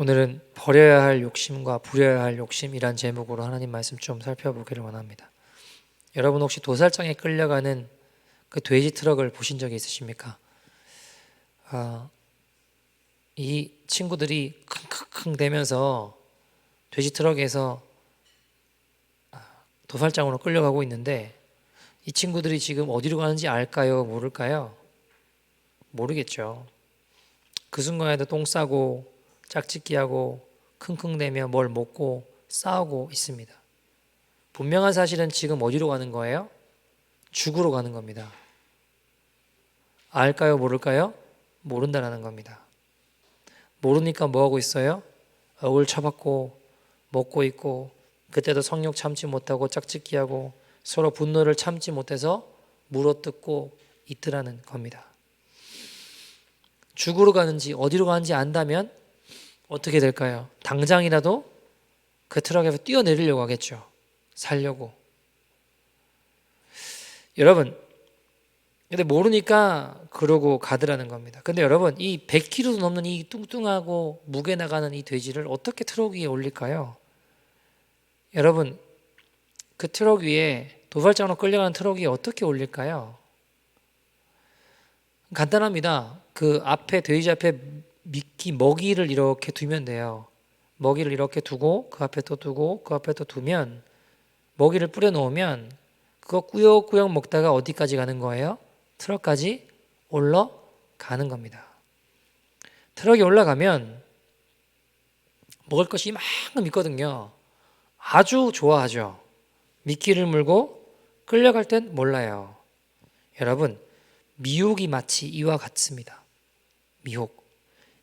오늘은 버려야 할 욕심과 부려야 할 욕심이란 제목으로 하나님 말씀 좀 살펴보기를 원합니다. 여러분 혹시 도살장에 끌려가는 그 돼지 트럭을 보신 적이 있으십니까? 이 친구들이 킁킁킁 대면서 돼지 트럭에서 도살장으로 끌려가고 있는데 이 친구들이 지금 어디로 가는지 알까요? 모를까요? 모르겠죠. 그 순간에도 똥 싸고 짝짓기하고 킁킁대며 뭘 먹고 싸우고 있습니다. 분명한 사실은 지금 어디로 가는 거예요? 죽으러 가는 겁니다. 알까요? 모를까요? 모른다라는 겁니다. 모르니까 뭐하고 있어요? 억을 쳐박고 먹고 있고 그때도 성욕 참지 못하고 짝짓기하고 서로 분노를 참지 못해서 물어뜯고 있더라는 겁니다. 죽으러 가는지 어디로 가는지 안다면 어떻게 될까요? 당장이라도 그 트럭에서 뛰어내리려고 하겠죠. 살려고. 여러분, 근데 모르니까 그러고 가더라는 겁니다. 근데 여러분, 이 100kg도 넘는 이 뚱뚱하고 무게 나가는 이 돼지를 어떻게 트럭 위에 올릴까요? 여러분, 그 트럭 위에 도살장으로 끌려가는 트럭 위에 어떻게 올릴까요? 간단합니다. 그 앞에 돼지 앞에 미끼 먹이를 이렇게 두면 돼요. 먹이를 이렇게 두고 그 앞에 또 두고 그 앞에 또 두면 먹이를 뿌려 놓으면 그거 꾸역꾸역 먹다가 어디까지 가는 거예요? 트럭까지 올라가는 겁니다. 트럭에 올라가면 먹을 것이 이만큼 있거든요. 아주 좋아하죠. 미끼를 물고 끌려갈 땐 몰라요. 여러분, 미혹이 마치 이와 같습니다. 미혹.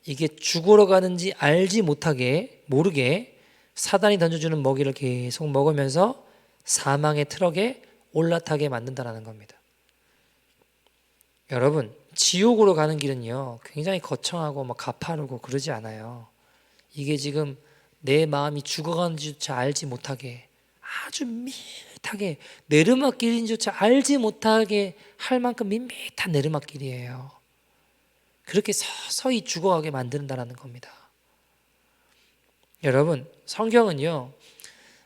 이게 죽으러 가는지 알지 못하게 모르게 사단이 던져주는 먹이를 계속 먹으면서 사망의 트럭에 올라타게 만든다는 겁니다. 여러분, 지옥으로 가는 길은요 굉장히 거창하고 막 가파르고 그러지 않아요. 이게 지금 내 마음이 죽어가는지조차 알지 못하게 아주 밋밋하게 내리막길인지조차 알지 못하게 할 만큼 밋밋한 내리막길이에요. 그렇게 서서히 죽어가게 만든다는 겁니다. 여러분, 성경은요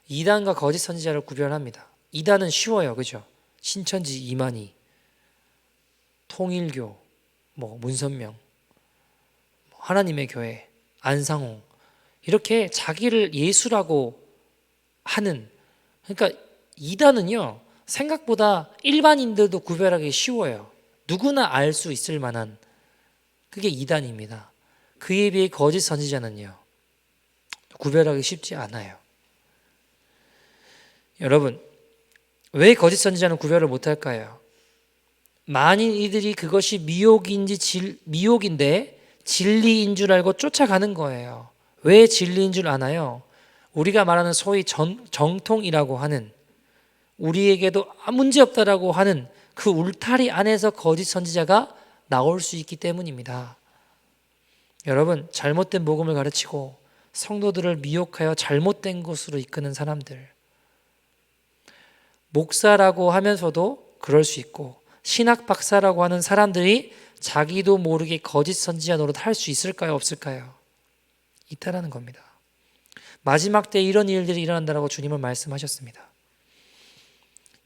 이단과 거짓 선지자를 구별합니다. 이단은 쉬워요, 그죠? 신천지 이만희, 통일교, 문선명, 하나님의 교회, 안상홍 이렇게 자기를 예수라고 하는, 그러니까 이단은요 생각보다 일반인들도 구별하기 쉬워요. 누구나 알 수 있을 만한 그게 이단입니다. 그에 비해 거짓 선지자는요 구별하기 쉽지 않아요. 여러분, 왜 거짓 선지자는 구별을 못할까요? 만일 이들이 그것이 미혹인데 진리인 줄 알고 쫓아가는 거예요. 왜 진리인 줄 아나요? 우리가 말하는 소위 정통이라고 하는, 우리에게도 문제없다라고 하는 그 울타리 안에서 거짓 선지자가 나올 수 있기 때문입니다. 여러분, 잘못된 복음을 가르치고 성도들을 미혹하여 잘못된 곳으로 이끄는 사람들, 목사라고 하면서도 그럴 수 있고 신학 박사라고 하는 사람들이 자기도 모르게 거짓 선지자 노릇 할 수 있을까요? 없을까요? 있다라는 겁니다. 마지막 때 이런 일들이 일어난다고 주님은 말씀하셨습니다.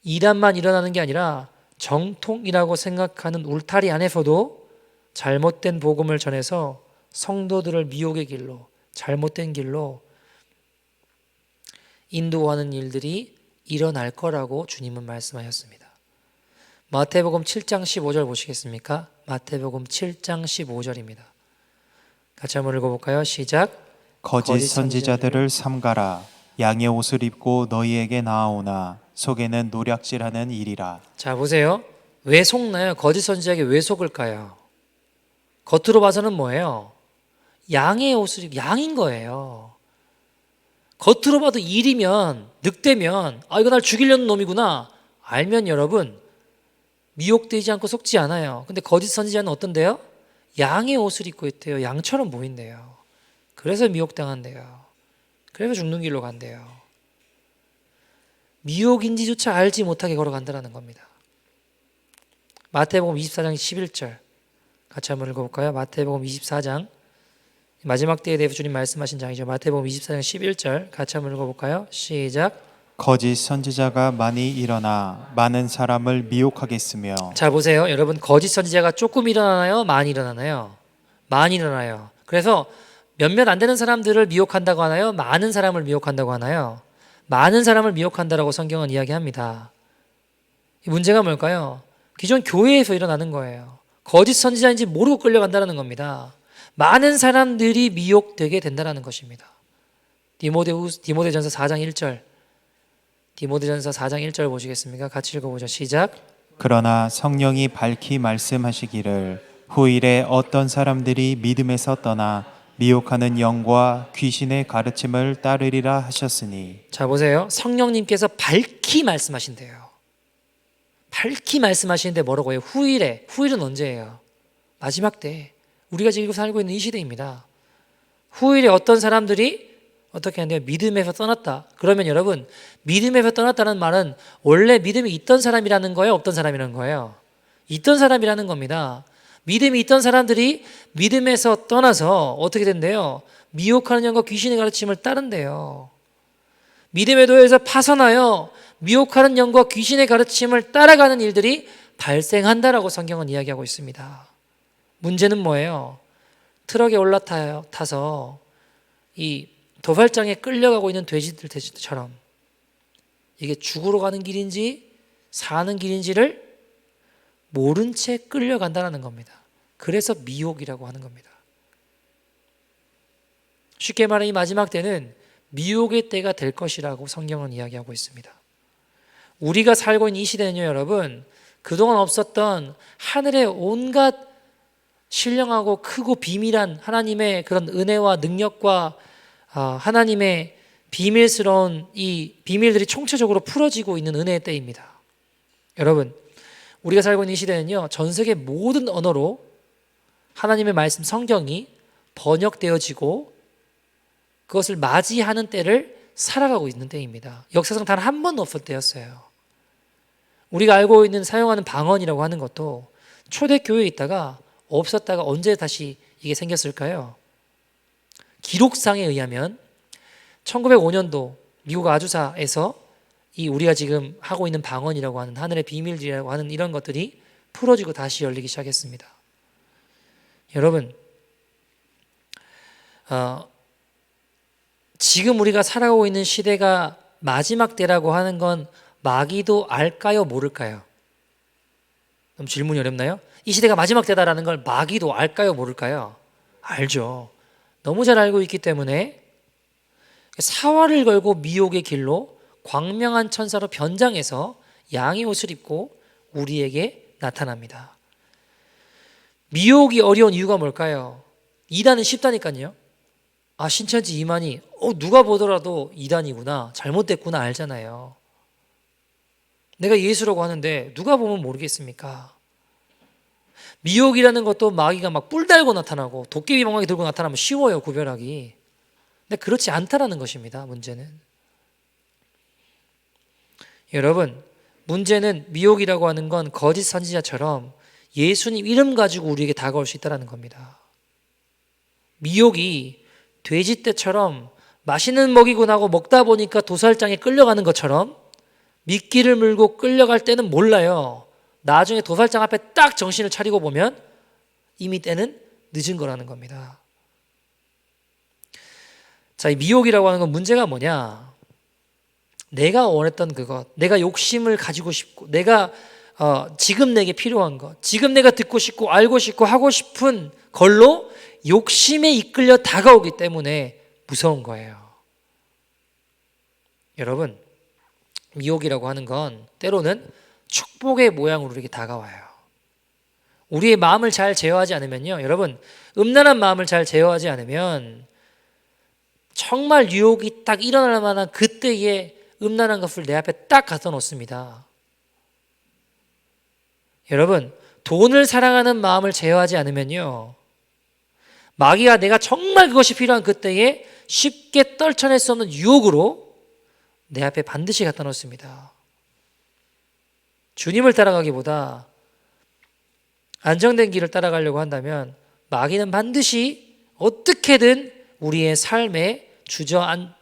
이단만 일어나는 게 아니라 정통이라고 생각하는 울타리 안에서도 잘못된 복음을 전해서 성도들을 미혹의 길로, 잘못된 길로 인도하는 일들이 일어날 거라고 주님은 말씀하셨습니다. 마태복음 7장 15절 보시겠습니까? 마태복음 7장 15절입니다. 같이 한번 읽어볼까요? 시작. 거짓 선지자들을 삼가라. 양의 옷을 입고 너희에게 나아오나 속에는 노략질하는 일이라. 자, 보세요. 왜 속나요? 거짓 선지자에게 왜 속을까요? 겉으로 봐서는 뭐예요? 양의 옷을 입고 양인 거예요. 겉으로 봐도 일이면, 늑대면 이거 날 죽이려는 놈이구나 알면 여러분 미혹되지 않고 속지 않아요. 근데 거짓 선지자는 어떤데요? 양의 옷을 입고 있대요. 양처럼 보인대요. 그래서 미혹당한대요. 그래서 죽는 길로 간대요. 미혹인지조차 알지 못하게 걸어간다는 겁니다. 마태복음 24장 11절 같이 한번 읽어볼까요? 마태복음 24장 마지막 때에 대해서 주님 말씀하신 장이죠. 마태복음 24장 11절 같이 한번 읽어볼까요? 시작. 거짓 선지자가 많이 일어나 많은 사람을 미혹하겠으며. 자 보세요. 여러분 거짓 선지자가 조금 일어나나요? 많이 일어나나요? 많이 일어나요. 그래서 몇몇 안 되는 사람들을 미혹한다고 하나요? 많은 사람을 미혹한다고 하나요? 많은 사람을 미혹한다라고 성경은 이야기합니다. 이 문제가 뭘까요? 기존 교회에서 일어나는 거예요. 거짓 선지자인지 모르고 끌려간다는 겁니다. 많은 사람들이 미혹되게 된다는 것입니다. 디모데전서 4장 1절 디모데전서 4장 1절 보시겠습니까? 같이 읽어보죠. 시작. 그러나 성령이 밝히 말씀하시기를 후일에 어떤 사람들이 믿음에서 떠나 미혹하는 영과 귀신의 가르침을 따르리라 하셨으니. 자 보세요. 성령님께서 밝히 말씀하신대요. 밝히 말씀하시는데 뭐라고 해요? 후일에. 후일은 언제예요? 마지막 때. 우리가 지금 살고 있는 이 시대입니다. 후일에 어떤 사람들이 어떻게 하는데요? 믿음에서 떠났다. 그러면 여러분 믿음에서 떠났다는 말은 원래 믿음이 있던 사람이라는 거예요? 없던 사람이라는 거예요? 있던 사람이라는 겁니다. 믿음이 있던 사람들이 믿음에서 떠나서 어떻게 된대요? 미혹하는 영과 귀신의 가르침을 따른대요. 믿음의 도에서 파선하여 미혹하는 영과 귀신의 가르침을 따라가는 일들이 발생한다라고 성경은 이야기하고 있습니다. 문제는 뭐예요? 트럭에 올라타서 이 도발장에 끌려가고 있는 돼지들처럼 이게 죽으러 가는 길인지 사는 길인지를 모른 채 끌려간다는 겁니다. 그래서 미혹이라고 하는 겁니다. 쉽게 말해 이 마지막 때는 미혹의 때가 될 것이라고 성경은 이야기하고 있습니다. 우리가 살고 있는 이 시대는요, 여러분, 그동안 없었던 하늘의 온갖 신령하고 크고 비밀한 하나님의 그런 은혜와 능력과 하나님의 비밀스러운 이 비밀들이 총체적으로 풀어지고 있는 은혜의 때입니다. 여러분, 우리가 살고 있는 이 시대는요, 전 세계 모든 언어로 하나님의 말씀 성경이 번역되어지고 그것을 맞이하는 때를 살아가고 있는 때입니다. 역사상 단 한 번도 없을 때였어요. 우리가 알고 있는 사용하는 방언이라고 하는 것도 초대교회에 있다가 없었다가 언제 다시 이게 생겼을까요? 기록상에 의하면 1905년도 미국 아주사에서 이 우리가 지금 하고 있는 방언이라고 하는 하늘의 비밀이라고 하는 이런 것들이 풀어지고 다시 열리기 시작했습니다. 여러분, 지금 우리가 살아가고 있는 시대가 마지막 때라고 하는 건 마귀도 알까요, 모를까요? 그럼 질문이 어렵나요? 이 시대가 마지막 때다라는 걸 마귀도 알까요, 모를까요? 알죠. 너무 잘 알고 있기 때문에 사활을 걸고 미혹의 길로 광명한 천사로 변장해서 양의 옷을 입고 우리에게 나타납니다. 미혹이 어려운 이유가 뭘까요? 이단은 쉽다니까요. 신천지 이만희 누가 보더라도 이단이구나, 잘못됐구나 알잖아요. 내가 예수라고 하는데 누가 보면 모르겠습니까? 미혹이라는 것도 마귀가 막 뿔 달고 나타나고 도깨비 방망이 들고 나타나면 쉬워요, 구별하기. 근데 그렇지 않다라는 것입니다. 문제는 여러분, 문제는 미혹이라고 하는 건 거짓 선지자처럼 예수님 이름 가지고 우리에게 다가올 수 있다는 겁니다. 미혹이 돼지떼처럼 맛있는 먹이고 나고 먹다 보니까 도살장에 끌려가는 것처럼 미끼를 물고 끌려갈 때는 몰라요. 나중에 도살장 앞에 딱 정신을 차리고 보면 이미 때는 늦은 거라는 겁니다. 자, 이 미혹이라고 하는 건 문제가 뭐냐? 내가 원했던 그것, 내가 욕심을 가지고 싶고, 내가 지금 내게 필요한 것, 지금 내가 듣고 싶고 알고 싶고 하고 싶은 걸로 욕심에 이끌려 다가오기 때문에 무서운 거예요. 여러분, 미혹이라고 하는 건 때로는 축복의 모양으로 이렇게 다가와요. 우리의 마음을 잘 제어하지 않으면요, 여러분, 음란한 마음을 잘 제어하지 않으면 정말 유혹이 딱 일어날 만한 그때에 음란한 것을 내 앞에 딱 갖다 놓습니다. 여러분, 돈을 사랑하는 마음을 제어하지 않으면요, 마귀가 내가 정말 그것이 필요한 그때에 쉽게 떨쳐낼 수 없는 유혹으로 내 앞에 반드시 갖다 놓습니다. 주님을 따라가기보다 안정된 길을 따라가려고 한다면 마귀는 반드시 어떻게든 우리의 삶에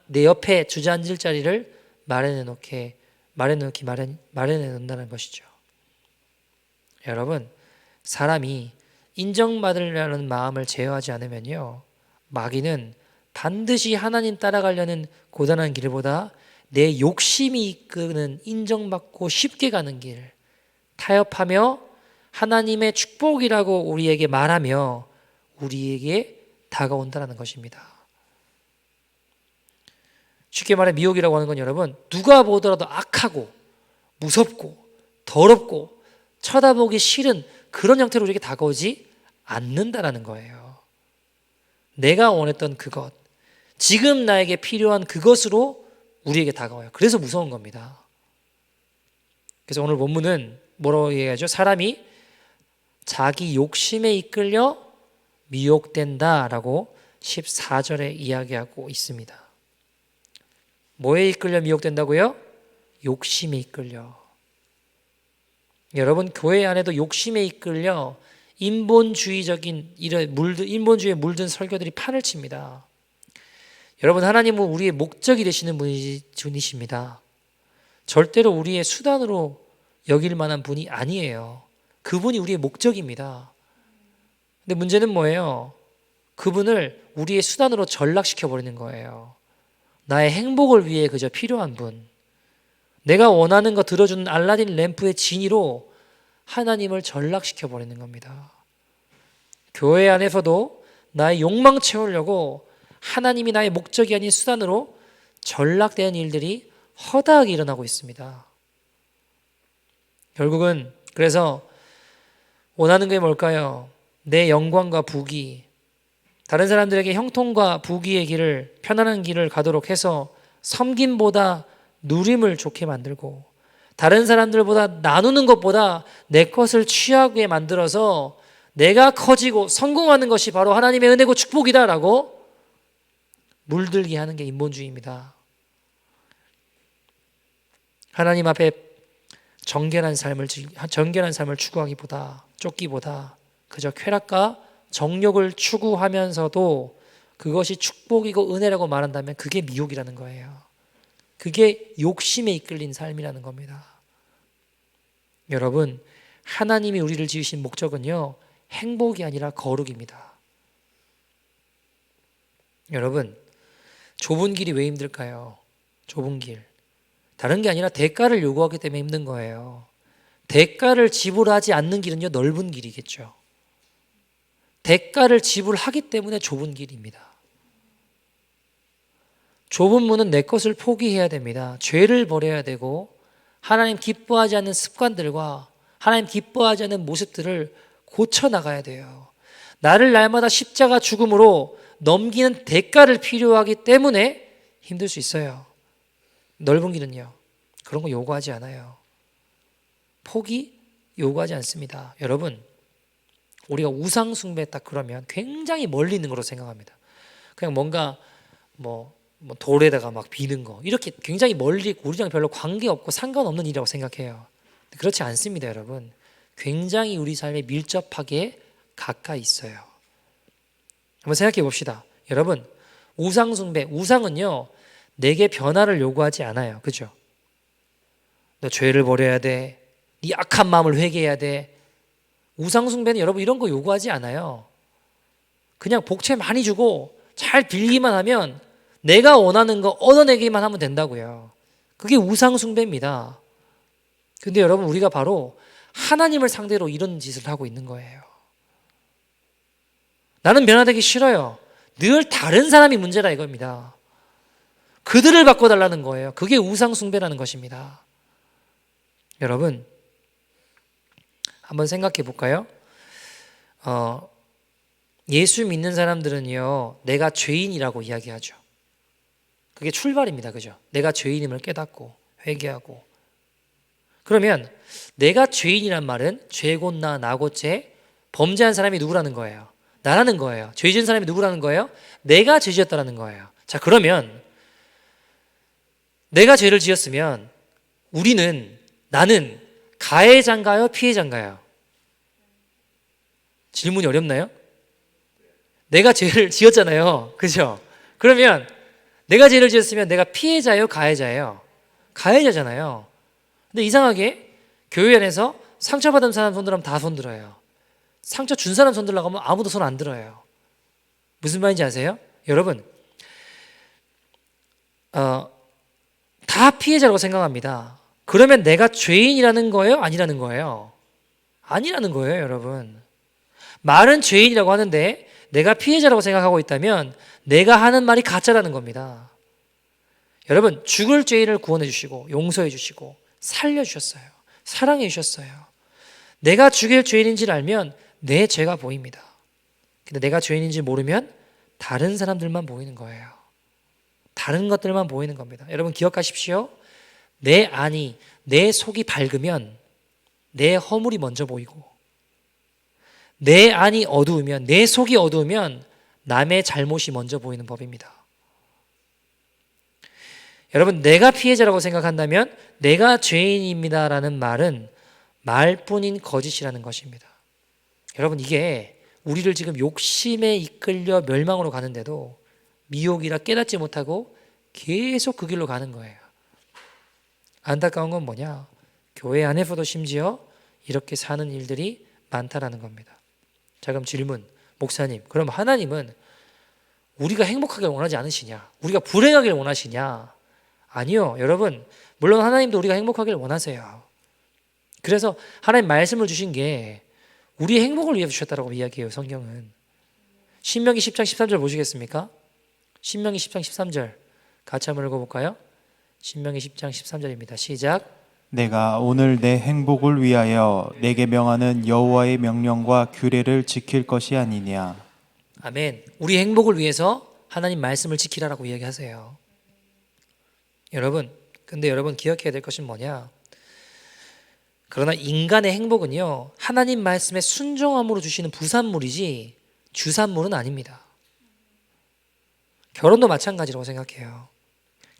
내 옆에 주저앉을 자리를 마련해 놓는다는 것이죠. 여러분, 사람이 인정받으려는 마음을 제어하지 않으면요, 마귀는 반드시 하나님 따라가려는 고단한 길보다 내 욕심이 이끄는 인정받고 쉽게 가는 길 타협하며 하나님의 축복이라고 우리에게 말하며 우리에게 다가온다는 것입니다. 쉽게 말해 미혹이라고 하는 건 여러분, 누가 보더라도 악하고 무섭고 더럽고 쳐다보기 싫은 그런 형태로 우리에게 다가오지 않는다라는 거예요. 내가 원했던 그것, 지금 나에게 필요한 그것으로 우리에게 다가와요. 그래서 무서운 겁니다. 그래서 오늘 본문은 뭐라고 얘기하죠? 사람이 자기 욕심에 이끌려 미혹된다라고 14절에 이야기하고 있습니다. 뭐에 이끌려 미혹된다고요? 욕심에 이끌려. 여러분, 교회 안에도 욕심에 이끌려 인본주의에 물든 설교들이 판을 칩니다. 여러분, 하나님은 우리의 목적이 되시는 분이십니다. 절대로 우리의 수단으로 여길 만한 분이 아니에요. 그분이 우리의 목적입니다. 근데 문제는 뭐예요? 그분을 우리의 수단으로 전락시켜 버리는 거예요. 나의 행복을 위해 그저 필요한 분, 내가 원하는 거 들어주는 알라딘 램프의 지니로 하나님을 전락시켜 버리는 겁니다. 교회 안에서도 나의 욕망 채우려고 하나님이 나의 목적이 아닌 수단으로 전락되는 일들이 허다하게 일어나고 있습니다. 결국은 그래서 원하는 게 뭘까요? 내 영광과 부귀, 다른 사람들에게 형통과 부귀의 길을, 편안한 길을 가도록 해서 섬김보다 누림을 좋게 만들고, 다른 사람들보다 나누는 것보다 내 것을 취하게 만들어서 내가 커지고 성공하는 것이 바로 하나님의 은혜고 축복이다라고 물들게 하는 게 인본주의입니다. 하나님 앞에 정결한 삶을 추구하기보다, 쫓기보다 그저 쾌락과 정욕을 추구하면서도 그것이 축복이고 은혜라고 말한다면 그게 미혹이라는 거예요. 그게 욕심에 이끌린 삶이라는 겁니다. 여러분, 하나님이 우리를 지으신 목적은요, 행복이 아니라 거룩입니다. 여러분, 좁은 길이 왜 힘들까요? 좁은 길. 다른 게 아니라 대가를 요구하기 때문에 힘든 거예요. 대가를 지불하지 않는 길은요, 넓은 길이겠죠. 대가를 지불하기 때문에 좁은 길입니다. 좁은 문은 내 것을 포기해야 됩니다. 죄를 버려야 되고 하나님 기뻐하지 않는 습관들과 하나님 기뻐하지 않는 모습들을 고쳐나가야 돼요. 나를 날마다 십자가 죽음으로 넘기는 대가를 필요하기 때문에 힘들 수 있어요. 넓은 길은요, 그런 거 요구하지 않아요. 포기 요구하지 않습니다. 여러분, 우리가 우상 숭배했다 그러면 굉장히 멀리 있는 거로 생각합니다. 그냥 뭔가 돌에다가 막 비는 거, 이렇게 굉장히 멀리 있고 우리랑 별로 관계없고 상관없는 일이라고 생각해요. 그렇지 않습니다, 여러분. 굉장히 우리 삶에 밀접하게 가까이 있어요. 한번 생각해 봅시다. 여러분, 우상 숭배, 우상은요, 내게 변화를 요구하지 않아요. 그죠? 너 죄를 버려야 돼. 네 악한 마음을 회개해야 돼. 우상 숭배는 여러분 이런 거 요구하지 않아요. 그냥 복채 많이 주고 잘 빌기만 하면 내가 원하는 거 얻어내기만 하면 된다고요. 그게 우상 숭배입니다. 근데 여러분, 우리가 바로 하나님을 상대로 이런 짓을 하고 있는 거예요. 나는 변화되기 싫어요. 늘 다른 사람이 문제라 이겁니다. 그들을 바꿔달라는 거예요. 그게 우상 숭배라는 것입니다. 여러분, 한번 생각해 볼까요? 예수 믿는 사람들은요, 내가 죄인이라고 이야기하죠. 그게 출발입니다. 그죠? 내가 죄인임을 깨닫고 회개하고. 그러면 내가 죄인이란 말은 죄곧 나곧 죄, 범죄한 사람이 누구라는 거예요? 나라는 거예요. 죄 지은 사람이 누구라는 거예요? 내가 죄 지었다라는 거예요. 자, 그러면 내가 죄를 지었으면 나는 가해자인가요? 피해자인가요? 질문이 어렵나요? 내가 죄를 지었잖아요. 그죠? 그러면 내가 죄를 지었으면 내가 피해자예요, 가해자예요? 가해자잖아요. 근데 이상하게 교회 안에서 상처받은 사람 손 들면 다 손 들어요. 상처 준 사람 손 들라고 하면 아무도 손 안 들어요. 무슨 말인지 아세요? 여러분, 다 피해자라고 생각합니다. 그러면 내가 죄인이라는 거예요? 아니라는 거예요? 아니라는 거예요, 여러분. 말은 죄인이라고 하는데 내가 피해자라고 생각하고 있다면 내가 하는 말이 가짜라는 겁니다. 여러분, 죽을 죄인을 구원해 주시고 용서해 주시고 살려 주셨어요. 사랑해 주셨어요. 내가 죽일 죄인인지를 알면 내 죄가 보입니다. 근데 내가 죄인인지 모르면 다른 사람들만 보이는 거예요. 다른 것들만 보이는 겁니다. 여러분 기억하십시오. 내 안이, 내 속이 밝으면 내 허물이 먼저 보이고, 내 안이 어두우면, 내 속이 어두우면 남의 잘못이 먼저 보이는 법입니다. 여러분, 내가 피해자라고 생각한다면 내가 죄인입니다라는 말은 말뿐인 거짓이라는 것입니다. 여러분, 이게 우리를 지금 욕심에 이끌려 멸망으로 가는데도 미혹이라 깨닫지 못하고 계속 그 길로 가는 거예요. 안타까운 건 뭐냐? 교회 안에서도 심지어 이렇게 사는 일들이 많다라는 겁니다. 자, 그럼 질문, 목사님, 그럼 하나님은 우리가 행복하길 원하지 않으시냐? 우리가 불행하길 원하시냐? 아니요, 여러분, 물론 하나님도 우리가 행복하길 원하세요. 그래서 하나님 말씀을 주신 게 우리의 행복을 위해 주셨다라고 이야기해요. 성경은. 신명기 10장 13절 보시겠습니까? 신명기 10장 13절 같이 한번 읽어볼까요? 신명기 10장 13절입니다. 시작. 내가 오늘 내 행복을 위하여 내게 명하는 여호와의 명령과 규례를 지킬 것이 아니냐. 아멘. 우리 행복을 위해서 하나님 말씀을 지키라라고 이야기하세요. 여러분, 근데 여러분 기억해야 될 것은 뭐냐? 그러나 인간의 행복은요, 하나님 말씀에 순종함으로 주시는 부산물이지 주산물은 아닙니다. 결혼도 마찬가지라고 생각해요.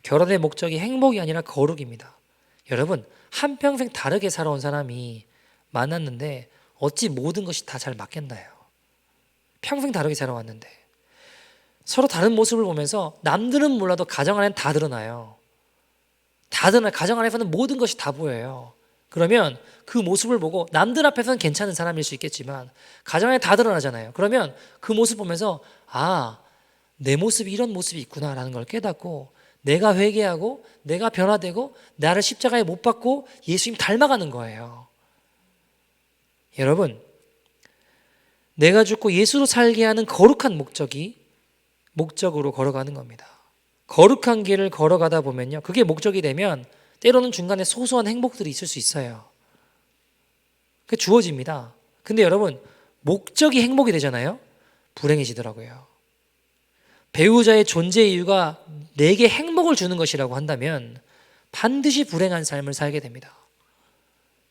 결혼의 목적이 행복이 아니라 거룩입니다. 여러분, 한평생 다르게 살아온 사람이 만났는데 어찌 모든 것이 다 잘 맞겠나요? 평생 다르게 살아왔는데 서로 다른 모습을 보면서 남들은 몰라도 가정 안에는 다 드러나요. 다 드러나, 가정 안에서는 모든 것이 다 보여요. 그러면 그 모습을 보고 남들 앞에서는 괜찮은 사람일 수 있겠지만 가정 안에 다 드러나잖아요. 그러면 그 모습 보면서 아, 내 모습이 이런 모습이 있구나라는 걸 깨닫고 내가 회개하고 내가 변화되고 나를 십자가에 못 박고 예수님 닮아가는 거예요. 여러분, 내가 죽고 예수로 살게 하는 거룩한 목적으로 걸어가는 겁니다. 거룩한 길을 걸어가다 보면요, 그게 목적이 되면 때로는 중간에 소소한 행복들이 있을 수 있어요. 그게 주어집니다. 근데 여러분, 목적이 행복이 되잖아요? 불행해지더라고요. 배우자의 존재 이유가 내게 행복을 주는 것이라고 한다면 반드시 불행한 삶을 살게 됩니다.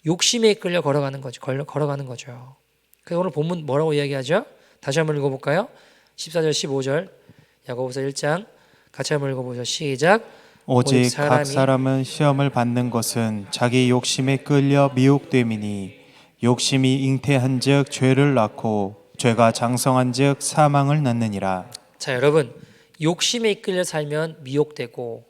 욕심에 이끌려 걸어가는 거죠. 그래서 오늘 본문 뭐라고 이야기하죠? 다시 한번 읽어볼까요? 14절 15절 야고보서 1장 같이 한번 읽어보죠. 시작. 오직 각 사람은 시험을 받는 것은 자기 욕심에 끌려 미혹됨이니 욕심이 잉태한즉 죄를 낳고 죄가 장성한즉 사망을 낳느니라. 자, 여러분, 욕심에 이끌려 살면 미혹되고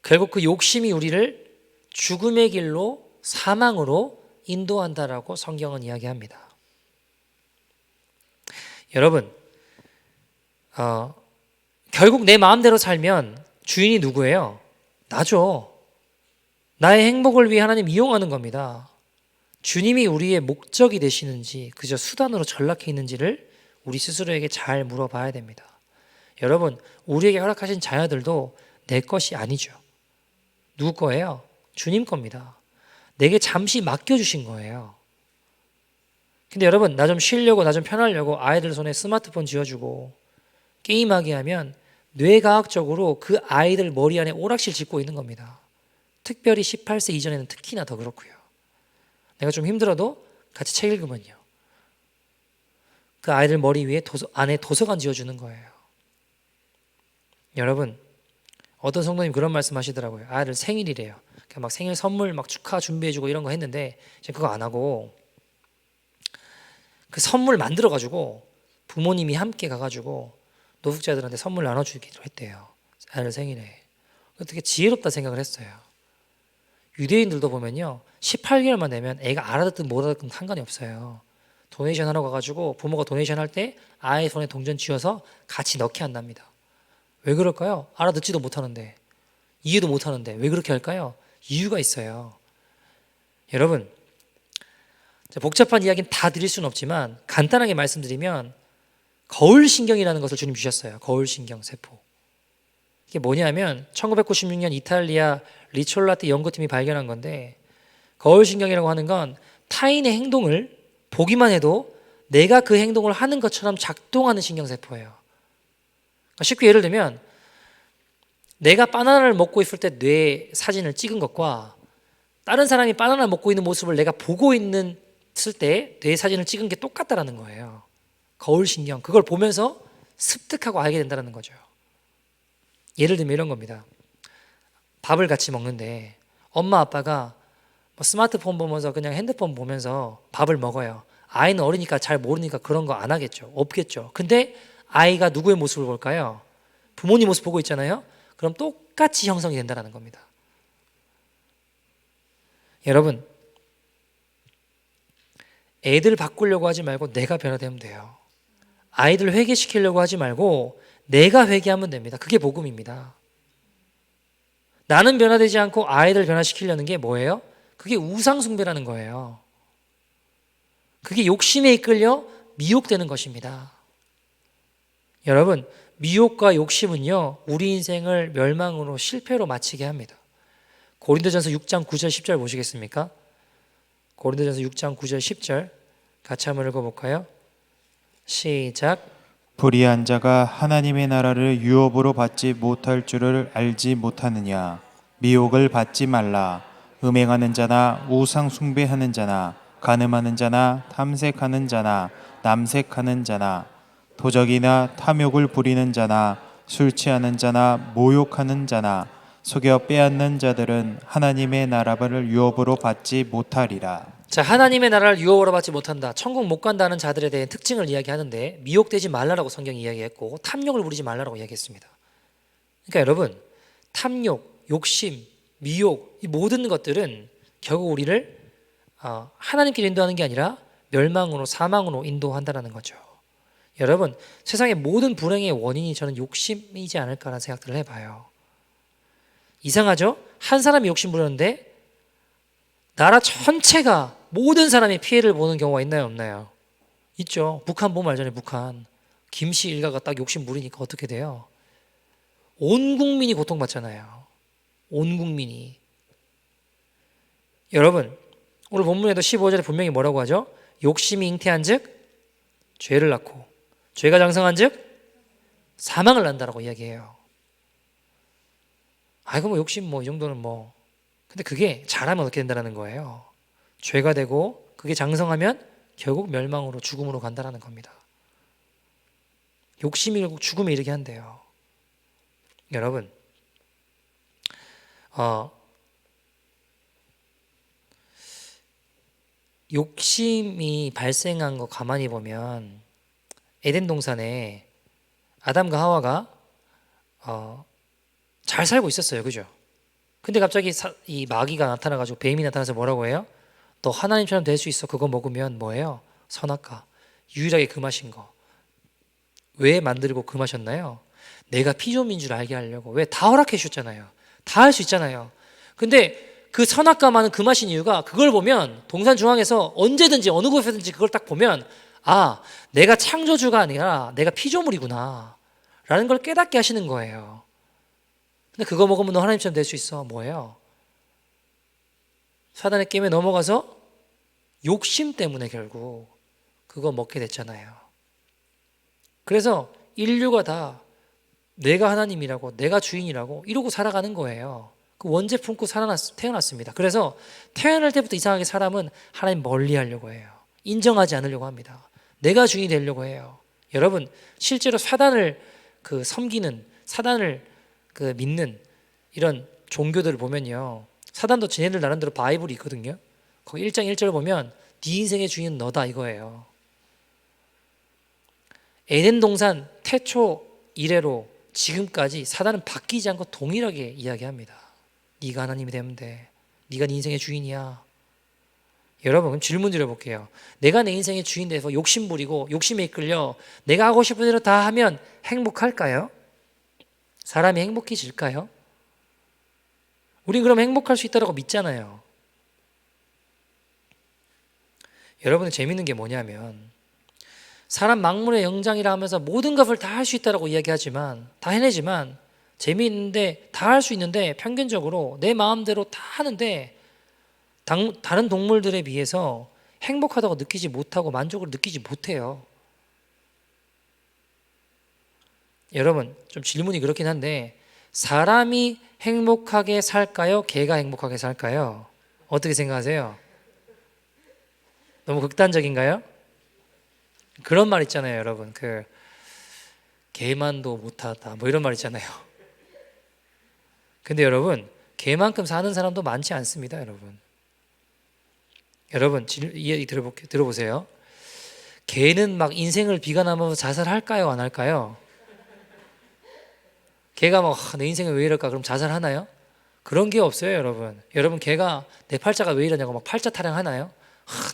결국 그 욕심이 우리를 죽음의 길로 사망으로 인도한다라고 성경은 이야기합니다. 여러분, 결국 내 마음대로 살면 주인이 누구예요? 나죠. 나의 행복을 위해 하나님 이용하는 겁니다. 주님이 우리의 목적이 되시는지 그저 수단으로 전락해 있는지를 우리 스스로에게 잘 물어봐야 됩니다. 여러분, 우리에게 허락하신 자녀들도 내 것이 아니죠. 누구 거예요? 주님 겁니다. 내게 잠시 맡겨주신 거예요. 근데 여러분, 나 좀 쉬려고, 나 좀 편하려고 아이들 손에 스마트폰 쥐어주고 게임하게 하면 뇌과학적으로 그 아이들 머리 안에 오락실 짓고 있는 겁니다. 특별히 18세 이전에는 특히나 더 그렇고요. 내가 좀 힘들어도 같이 책 읽으면요, 그 아이들 머리 위에 안에 도서관 지어주는 거예요. 여러분, 어떤 성도님 그런 말씀 하시더라고요. 아이들 생일이래요. 막 생일 선물 막 축하 준비해주고 이런 거 했는데 이제 그거 안 하고 그 선물 만들어가지고 부모님이 함께 가가지고 노숙자들한테 선물 나눠주기로 했대요. 아들 생일에. 어떻게 지혜롭다 생각을 했어요. 유대인들도 보면요, 18개월만 되면 애가 알아듣든 못 알아듣든 상관이 없어요. 도네이션 하러 가가지고 부모가 도네이션 할 때 아이 손에 동전 쥐어서 같이 넣게 한답니다. 왜 그럴까요? 알아듣지도 못하는데, 이해도 못하는데 왜 그렇게 할까요? 이유가 있어요. 여러분, 복잡한 이야기는 다 드릴 수는 없지만 간단하게 말씀드리면 거울신경이라는 것을 주님 주셨어요. 거울신경 세포. 이게 뭐냐면 1996년 이탈리아 리촐라티 연구팀이 발견한 건데, 거울신경이라고 하는 건 타인의 행동을 보기만 해도 내가 그 행동을 하는 것처럼 작동하는 신경세포예요. 그러니까 쉽게 예를 들면 내가 바나나를 먹고 있을 때 뇌 사진을 찍은 것과 다른 사람이 바나나를 먹고 있는 모습을 내가 보고 있는 때 뇌 사진을 찍은 게 똑같다라는 거예요. 거울신경, 그걸 보면서 습득하고 알게 된다는 거죠. 예를 들면 이런 겁니다. 밥을 같이 먹는데 엄마 아빠가 스마트폰 보면서 그냥 핸드폰 보면서 밥을 먹어요. 아이는 어리니까 잘 모르니까 그런 거 안 하겠죠. 없겠죠. 근데 아이가 누구의 모습을 볼까요? 부모님 모습 보고 있잖아요. 그럼 똑같이 형성이 된다는 겁니다. 여러분, 애들 바꾸려고 하지 말고 내가 변화되면 돼요. 아이들 회개시키려고 하지 말고 내가 회개하면 됩니다. 그게 복음입니다. 나는 변화되지 않고 아이들 변화시키려는 게 뭐예요? 그게 우상숭배라는 거예요. 그게 욕심에 이끌려 미혹되는 것입니다. 여러분, 미혹과 욕심은요, 우리 인생을 멸망으로 실패로 마치게 합니다. 고린도전서 6장 9절 10절 보시겠습니까? 고린도전서 6장 9절 10절 같이 한번 읽어볼까요? 시작. 불의한 자가 하나님의 나라를 유업으로 받지 못할 줄을 알지 못하느냐. 미혹을 받지 말라. 음행하는 자나 우상 숭배하는 자나 간음하는 자나 탐색하는 자나 남색하는 자나 도적이나 탐욕을 부리는 자나 술 취하는 자나 모욕하는 자나 속여 빼앗는 자들은 하나님의 나라를 유업으로 받지 못하리라. 자, 하나님의 나라를 유업으로 받지 못한다, 천국 못 간다는 자들에 대한 특징을 이야기하는데, 미혹되지 말라라고 성경이 이야기했고 탐욕을 부리지 말라라고 이야기했습니다. 그러니까 여러분, 탐욕, 욕심, 미혹, 이 모든 것들은 결국 우리를 하나님께 인도하는 게 아니라 멸망으로, 사망으로 인도한다는 거죠. 여러분, 세상의 모든 불행의 원인이 저는 욕심이지 않을까라는 생각들을 해봐요. 이상하죠? 한 사람이 욕심 부렸는데 나라 전체가, 모든 사람이 피해를 보는 경우가 있나요, 없나요? 있죠. 북한 보면 알잖아요. 북한 김씨 일가가 딱 욕심 부리니까 어떻게 돼요? 온 국민이 고통받잖아요. 온 국민이. 여러분, 오늘 본문에도 15절에 분명히 뭐라고 하죠? 욕심이 잉태한 즉 죄를 낳고 죄가 장성한 즉 사망을 낳는다라고 이야기해요. 아이고 뭐 욕심 이 정도는 근데 그게 잘하면 어떻게 된다는 거예요? 죄가 되고 그게 장성하면 결국 멸망으로, 죽음으로 간다는 겁니다. 욕심이 결국 죽음에 이르게 한대요. 여러분, 욕심이 발생한 거 가만히 보면 에덴 동산에 아담과 하와가 잘 살고 있었어요. 그죠? 근데 갑자기 이 마귀가 나타나가지고, 뱀이 나타나서 뭐라고 해요? 너 하나님처럼 될 수 있어. 그거 먹으면 뭐예요? 선악과. 유일하게 금하신 거. 왜 만들고 금하셨나요? 내가 피조물인 줄 알게 하려고. 왜? 다 허락해 주셨잖아요. 다 할 수 있잖아요. 근데 그 선악과만은 금하신 이유가, 그걸 보면 동산 중앙에서 언제든지 어느 곳에든지 그걸 딱 보면, 아, 내가 창조주가 아니라 내가 피조물이구나 라는 걸 깨닫게 하시는 거예요. 근데 그거 먹으면 너 하나님처럼 될 수 있어. 뭐예요? 사단의 게임에 넘어가서 욕심 때문에 결국 그거 먹게 됐잖아요. 그래서 인류가 다 내가 하나님이라고, 내가 주인이라고 이러고 살아가는 거예요. 그 원죄 품고 태어났습니다. 그래서 태어날 때부터 이상하게 사람은 하나님 멀리 하려고 해요. 인정하지 않으려고 합니다. 내가 주인이 되려고 해요. 여러분, 실제로 사단을 섬기는, 사단을 믿는 이런 종교들을 보면요, 사단도 지네들 나름대로 바이블이 있거든요. 거기 1장 1절 보면 네 인생의 주인은 너다 이거예요. 에덴 동산 태초 이래로 지금까지 사단은 바뀌지 않고 동일하게 이야기합니다. 네가 하나님이 되면 돼. 네가 네 인생의 주인이야. 여러분, 그럼 질문 드려볼게요. 내가 내 인생의 주인 돼서 욕심 부리고 욕심에 이끌려 내가 하고 싶은 대로 다 하면 행복할까요? 사람이 행복해질까요? 우린 그럼 행복할 수 있다고 믿잖아요. 여러분, 재밌는 게 뭐냐면 사람 만물의 영장이라 하면서 모든 것을 다 할 수 있다고 이야기하지만, 다 해내지만, 재미있는데 다 할 수 있는데 평균적으로 내 마음대로 다 하는데 다른 동물들에 비해서 행복하다고 느끼지 못하고 만족을 느끼지 못해요. 여러분, 좀 질문이 그렇긴 한데 사람이 행복하게 살까요? 개가 행복하게 살까요? 어떻게 생각하세요? 너무 극단적인가요? 그런 말 있잖아요, 여러분. 개만도 못하다 뭐 이런 말 있잖아요. 근데 여러분, 개만큼 사는 사람도 많지 않습니다, 여러분. 여러분, 이야기 들어보세요. 개는 막 인생을 비관하면서 자살할까요, 안 할까요? 개가 막 내 인생은 왜 이럴까? 그럼 자살하나요? 그런 게 없어요, 여러분. 여러분, 개가 내 팔자가 왜 이러냐고 막 팔자 타령하나요?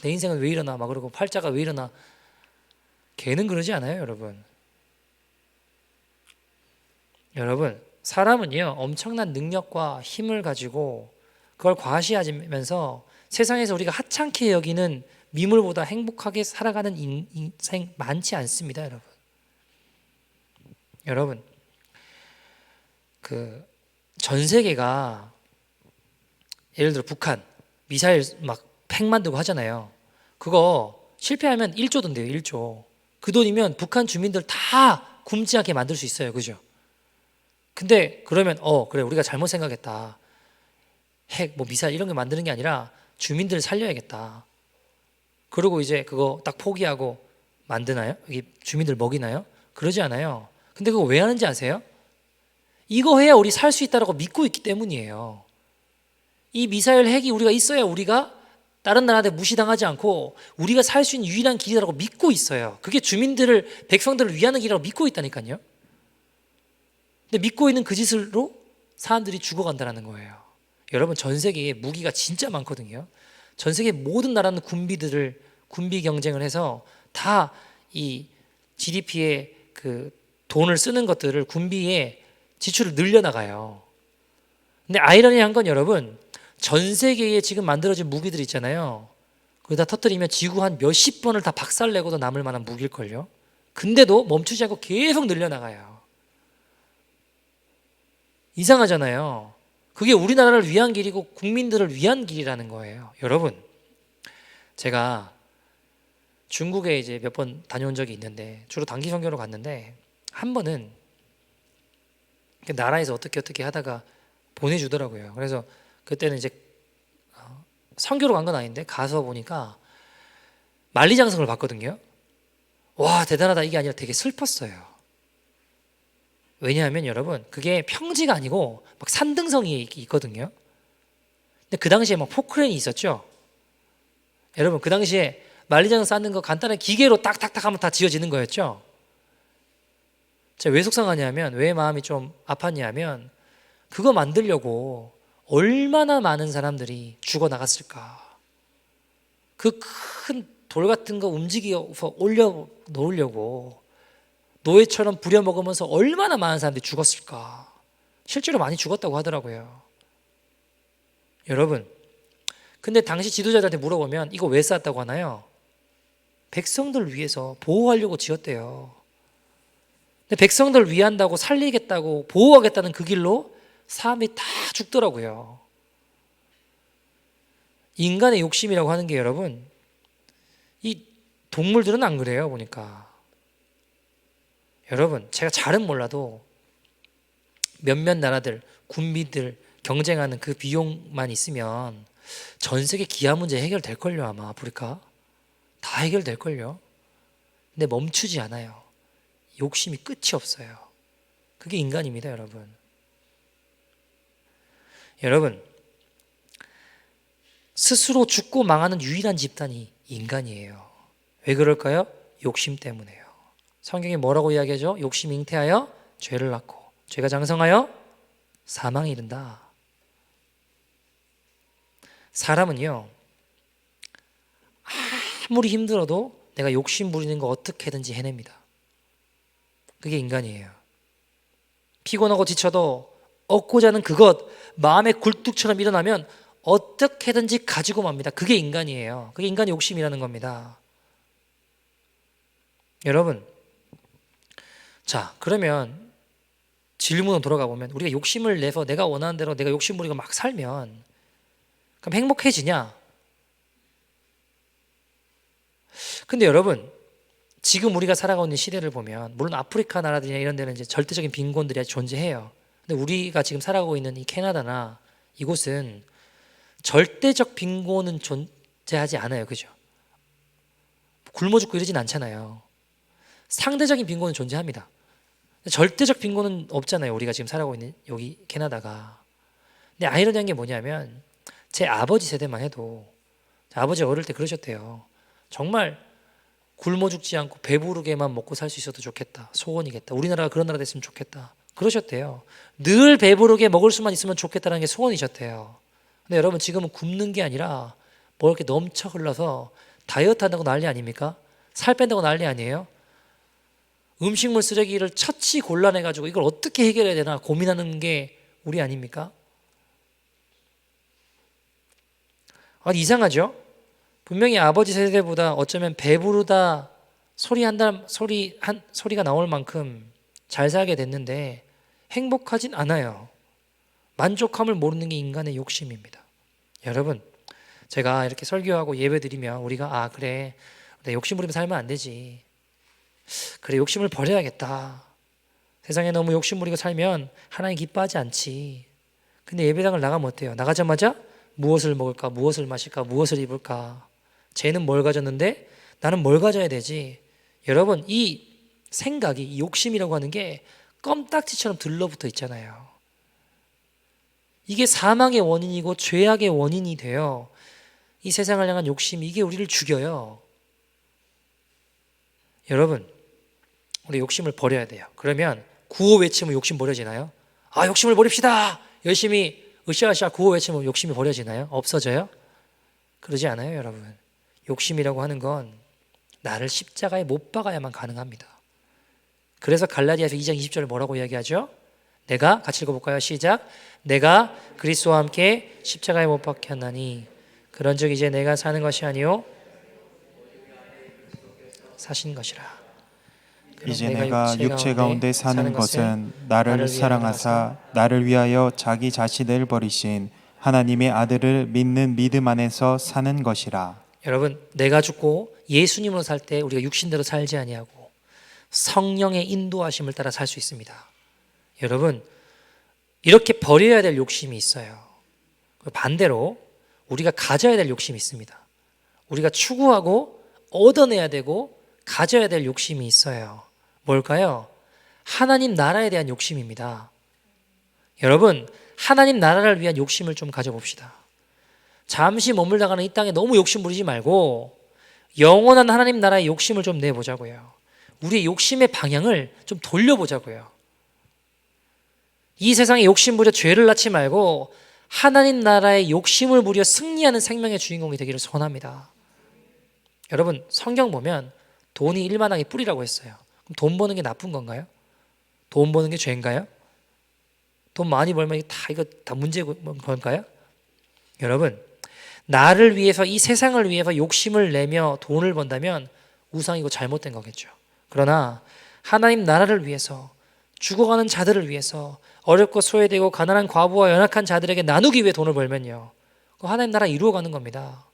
내 인생은 왜 이러나 막 그러고 팔자가 왜 이러나. 개는 그러지 않아요, 여러분. 여러분, 사람은요 엄청난 능력과 힘을 가지고 그걸 과시하면서 세상에서 우리가 하찮게 여기는 미물보다 행복하게 살아가는 인생 많지 않습니다, 여러분. 여러분, 전 세계가 예를 들어 북한 미사일 막 팩 만들고 하잖아요. 그거 실패하면 1조 돈 돼요, 1조. 그 돈이면 북한 주민들 다 굶지 않게 만들 수 있어요, 그죠? 근데 그러면 그래, 우리가 잘못 생각했다. 핵 뭐 미사일 이런 거 만드는 게 아니라 주민들을 살려야겠다. 그러고 이제 그거 딱 포기하고 만드나요? 여기 주민들 먹이나요? 그러지 않아요. 근데 그거 왜 하는지 아세요? 이거 해야 우리 살 수 있다고 믿고 있기 때문이에요. 이 미사일 핵이 우리가 있어야 우리가 다른 나라한테 무시당하지 않고 우리가 살 수 있는 유일한 길이라고 믿고 있어요. 그게 주민들을, 백성들을 위하는 길이라고 믿고 있다니까요. 근데 믿고 있는 그 짓으로 사람들이 죽어간다는 거예요. 여러분, 전 세계에 무기가 진짜 많거든요. 전 세계 모든 나라는 군비 경쟁을 해서 다 이 GDP에 돈을 쓰는 것들을 군비에 지출을 늘려나가요. 근데 아이러니한 건 여러분, 전 세계에 지금 만들어진 무기들 있잖아요. 그거 다 터뜨리면 지구 한 몇십 번을 다 박살내고도 남을 만한 무기일걸요. 근데도 멈추지 않고 계속 늘려나가요. 이상하잖아요. 그게 우리나라를 위한 길이고 국민들을 위한 길이라는 거예요. 여러분, 제가 중국에 이제 몇 번 다녀온 적이 있는데 주로 단기 선교로 갔는데 한 번은 나라에서 어떻게 하다가 보내주더라고요. 그래서 그때는 이제 선교로 간 건 아닌데 가서 보니까 만리장성을 봤거든요. 와, 대단하다 이게 아니라 되게 슬펐어요. 왜냐하면 여러분, 그게 평지가 아니고 막 산등성이 있거든요. 근데 그 당시에 막 포크레인이 있었죠. 여러분, 그 당시에 만리장성 쌓는 거 간단한 기계로 딱딱딱 하면 다 지어지는 거였죠. 제가 왜 속상하냐면, 왜 마음이 좀 아팠냐면, 그거 만들려고 얼마나 많은 사람들이 죽어 나갔을까. 그 큰 돌 같은 거 움직여서 올려 놓으려고 노예처럼 부려먹으면서 얼마나 많은 사람들이 죽었을까. 실제로 많이 죽었다고 하더라고요. 여러분, 근데 당시 지도자들한테 물어보면 이거 왜 쌓았다고 하나요? 백성들을 위해서 보호하려고 지었대요. 근데 백성들을 위한다고 살리겠다고 보호하겠다는 그 길로 사람이 다 죽더라고요. 인간의 욕심이라고 하는 게 여러분, 이 동물들은 안 그래요, 보니까. 여러분, 제가 잘은 몰라도 몇몇 나라들, 군비들 경쟁하는 그 비용만 있으면 전 세계 기아 문제 해결될걸요, 아마 아프리카. 다 해결될걸요. 근데 멈추지 않아요. 욕심이 끝이 없어요. 그게 인간입니다, 여러분. 여러분, 스스로 죽고 망하는 유일한 집단이 인간이에요. 왜 그럴까요? 욕심 때문에요. 성경이 뭐라고 이야기하죠? 욕심이 잉태하여 죄를 낳고 죄가 장성하여 사망에 이른다. 사람은요, 아무리 힘들어도 내가 욕심 부리는 거 어떻게든지 해냅니다. 그게 인간이에요. 피곤하고 지쳐도 얻고자 하는 그것 마음의 굴뚝처럼 일어나면 어떻게든지 가지고 맙니다. 그게 인간이에요. 그게 인간의 욕심이라는 겁니다. 여러분, 자, 그러면 질문으로 돌아가 보면 우리가 욕심을 내서 내가 원하는 대로 내가 욕심 부리고 막 살면 그럼 행복해지냐? 근데 여러분, 지금 우리가 살아가고 있는 시대를 보면 물론 아프리카 나라들이나 이런 데는 이제 절대적인 빈곤들이 존재해요. 근데 우리가 지금 살아가고 있는 이 캐나다나 이곳은 절대적 빈곤은 존재하지 않아요. 그죠? 굶어 죽고 이러진 않잖아요. 상대적인 빈곤은 존재합니다. 절대적 빈곤은 없잖아요. 우리가 지금 살아가고 있는 여기 캐나다가. 근데 아이러니한 게 뭐냐면 제 아버지 세대만 해도 아버지 어릴 때 그러셨대요. 정말 굶어 죽지 않고 배부르게만 먹고 살 수 있어도 좋겠다. 소원이겠다. 우리나라가 그런 나라 됐으면 좋겠다. 그러셨대요. 늘 배부르게 먹을 수만 있으면 좋겠다는 게 소원이셨대요. 근데 여러분 지금은 굶는 게 아니라 뭐 이렇게 넘쳐 흘러서 다이어트 한다고 난리 아닙니까? 살 뺀다고 난리 아니에요? 음식물 쓰레기를 처치 곤란해가지고 이걸 어떻게 해결해야 되나 고민하는 게 우리 아닙니까? 아니 이상하죠? 분명히 아버지 세대보다 어쩌면 배부르다 소리가 나올 만큼 잘 살게 됐는데 행복하진 않아요. 만족함을 모르는 게 인간의 욕심입니다. 여러분, 제가 이렇게 설교하고 예배드리면 우리가 그래, 내 욕심 부리면 살면 안 되지. 그래, 욕심을 버려야겠다. 세상에 너무 욕심 부리고 살면 하나님 기뻐하지 않지. 근데 예배당을 나가면 어때요? 나가자마자 무엇을 먹을까, 무엇을 마실까, 무엇을 입을까. 쟤는 뭘 가졌는데 나는 뭘 가져야 되지. 여러분, 이 생각이, 이 욕심이라고 하는 게 껌딱지처럼 들러붙어 있잖아요. 이게 사망의 원인이고 죄악의 원인이 돼요. 이 세상을 향한 욕심, 이게 우리를 죽여요. 여러분, 우리 욕심을 버려야 돼요. 그러면 구호 외치면 욕심 버려지나요? 욕심을 버립시다. 열심히 으쌰으쌰 구호 외치면 욕심이 버려지나요? 없어져요? 그러지 않아요, 여러분. 욕심이라고 하는 건 나를 십자가에 못 박아야만 가능합니다. 그래서 갈라디아서 2장 20절에 뭐라고 이야기하죠? 내가 같이 읽어볼까요? 시작. 내가 그리스도와 함께 십자가에 못 박혔나니 그런즉 이제 내가 사는 것이 아니요 사신 것이라. 이제 내가 육체 가운데 사는 것은 나를 사랑하사 나를 위하여 자기 자신을 버리신 하나님의 아들을 믿는 믿음 안에서 사는 것이라. 여러분, 내가 죽고 예수님으로 살 때 우리가 육신대로 살지 아니하고 성령의 인도하심을 따라 살 수 있습니다. 여러분, 이렇게 버려야 될 욕심이 있어요. 반대로 우리가 가져야 될 욕심이 있습니다. 우리가 추구하고 얻어내야 되고 가져야 될 욕심이 있어요. 뭘까요? 하나님 나라에 대한 욕심입니다. 여러분, 하나님 나라를 위한 욕심을 좀 가져봅시다. 잠시 머물다가는 이 땅에 너무 욕심 부리지 말고 영원한 하나님 나라의 욕심을 좀 내보자고요. 우리의 욕심의 방향을 좀 돌려보자고요. 이 세상에 욕심 부려 죄를 낳지 말고 하나님 나라의 욕심을 부려 승리하는 생명의 주인공이 되기를 소원합니다. 여러분, 성경 보면 돈이 일만하게 뿌리라고 했어요. 그럼 돈 버는 게 나쁜 건가요? 돈 버는 게 죄인가요? 돈 많이 벌면 이거 다 문제인가요? 여러분, 나를 위해서, 이 세상을 위해서 욕심을 내며 돈을 번다면 우상이고 잘못된 거겠죠. 그러나 하나님 나라를 위해서, 죽어가는 자들을 위해서, 어렵고 소외되고 가난한 과부와 연약한 자들에게 나누기 위해 돈을 벌면요, 하나님 나라 이루어가는 겁니다.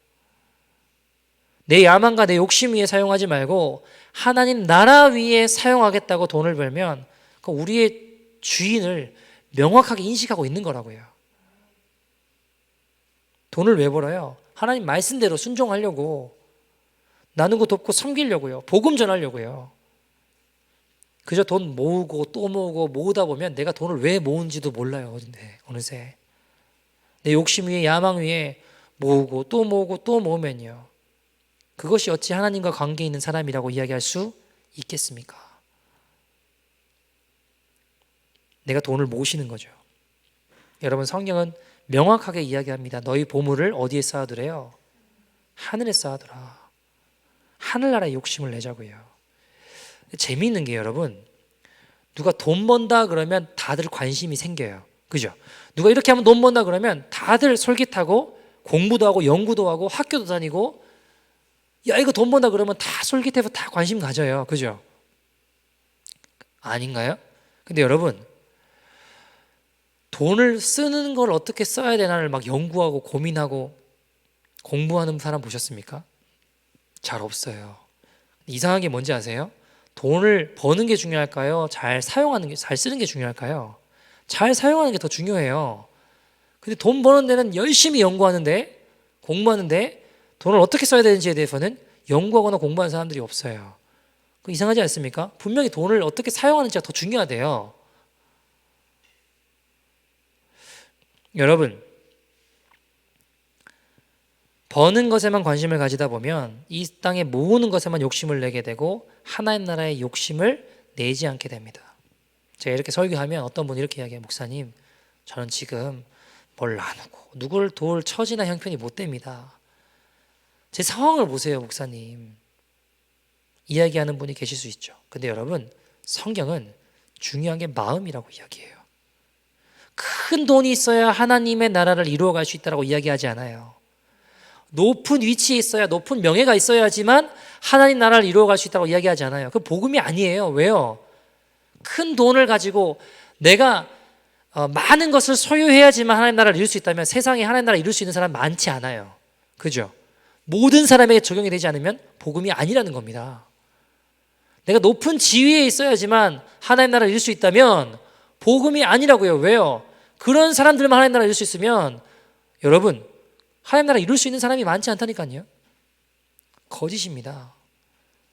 내 야망과 내 욕심 위에 사용하지 말고 하나님 나라 위에 사용하겠다고 돈을 벌면 우리의 주인을 명확하게 인식하고 있는 거라고요. 돈을 왜 벌어요? 하나님 말씀대로 순종하려고, 나누고 돕고 섬기려고요. 복음 전하려고요. 그저 돈 모으고 또 모으고 모으다 보면 내가 돈을 왜 모은지도 몰라요. 어느새 내 욕심 위에 야망 위에 모으고 또 모으고 또 모으면요, 그것이 어찌 하나님과 관계 있는 사람이라고 이야기할 수 있겠습니까? 내가 돈을 모시는 거죠. 여러분, 성경은 명확하게 이야기합니다. 너희 보물을 어디에 쌓아두래요? 하늘에 쌓아두라. 하늘나라에 욕심을 내자고요. 재미있는 게 여러분, 누가 돈 번다 그러면 다들 관심이 생겨요. 그죠? 누가 이렇게 하면 돈 번다 그러면 다들 솔깃하고 공부도 하고 연구도 하고 학교도 다니고, 야 이거 돈 번다 그러면 다 솔깃해서 다 관심 가져요. 그죠? 아닌가요? 근데 여러분, 돈을 쓰는 걸 어떻게 써야 되나를 막 연구하고 고민하고 공부하는 사람 보셨습니까? 잘 없어요. 이상한 게 뭔지 아세요? 돈을 버는 게 중요할까요? 잘 사용하는 게, 잘 쓰는 게 중요할까요? 잘 사용하는 게 더 중요해요. 근데 돈 버는 데는 열심히 연구하는데, 공부하는데 돈을 어떻게 써야 되는지에 대해서는 연구하거나 공부하는 사람들이 없어요. 그 이상하지 않습니까? 분명히 돈을 어떻게 사용하는지가 더 중요하대요. 여러분, 버는 것에만 관심을 가지다 보면 이 땅에 모으는 것에만 욕심을 내게 되고 하나님 나라의 욕심을 내지 않게 됩니다. 제가 이렇게 설교하면 어떤 분이 이렇게 이야기해요. 목사님, 저는 지금 뭘 나누고 누구를 도울 처지나 형편이 못 됩니다. 제 상황을 보세요, 목사님. 이야기하는 분이 계실 수 있죠. 근데 여러분, 성경은 중요한 게 마음이라고 이야기해요. 큰 돈이 있어야 하나님의 나라를 이루어갈 수 있다고 이야기하지 않아요. 높은 위치에 있어야, 높은 명예가 있어야지만 하나님 나라를 이루어갈 수 있다고 이야기하지 않아요. 그 복음이 아니에요. 왜요? 큰 돈을 가지고 내가 많은 것을 소유해야지만 하나님 나라를 이룰 수 있다면 세상에 하나님 나라를 이룰 수 있는 사람 많지 않아요. 그죠? 모든 사람에게 적용이 되지 않으면 복음이 아니라는 겁니다. 내가 높은 지위에 있어야지만 하나님 나라를 이룰 수 있다면 복음이 아니라고요. 왜요? 그런 사람들만 하나님 나라를 이룰 수 있으면 여러분, 하나님 나라 이룰 수 있는 사람이 많지 않다니까요. 거짓입니다.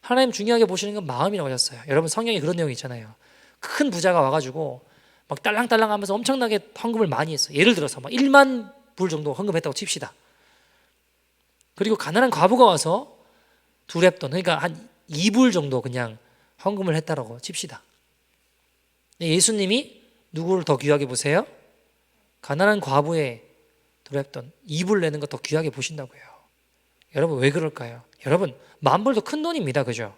하나님 중요하게 보시는 건 마음이라고 하셨어요. 여러분, 성경에 그런 내용이 있잖아요. 큰 부자가 와가지고 막 딸랑딸랑 하면서 엄청나게 헌금을 많이 했어요. 예를 들어서 막 1만 불 정도 헌금했다고 칩시다. 그리고 가난한 과부가 와서 두 랩돈, 그러니까 한 2불 정도 그냥 헌금을 했다라고 칩시다. 예수님이 누구를 더 귀하게 보세요? 가난한 과부의 두 랩돈 2불 내는 거 더 귀하게 보신다고요. 여러분, 왜 그럴까요? 여러분, 10,000불도 큰 돈입니다. 그죠?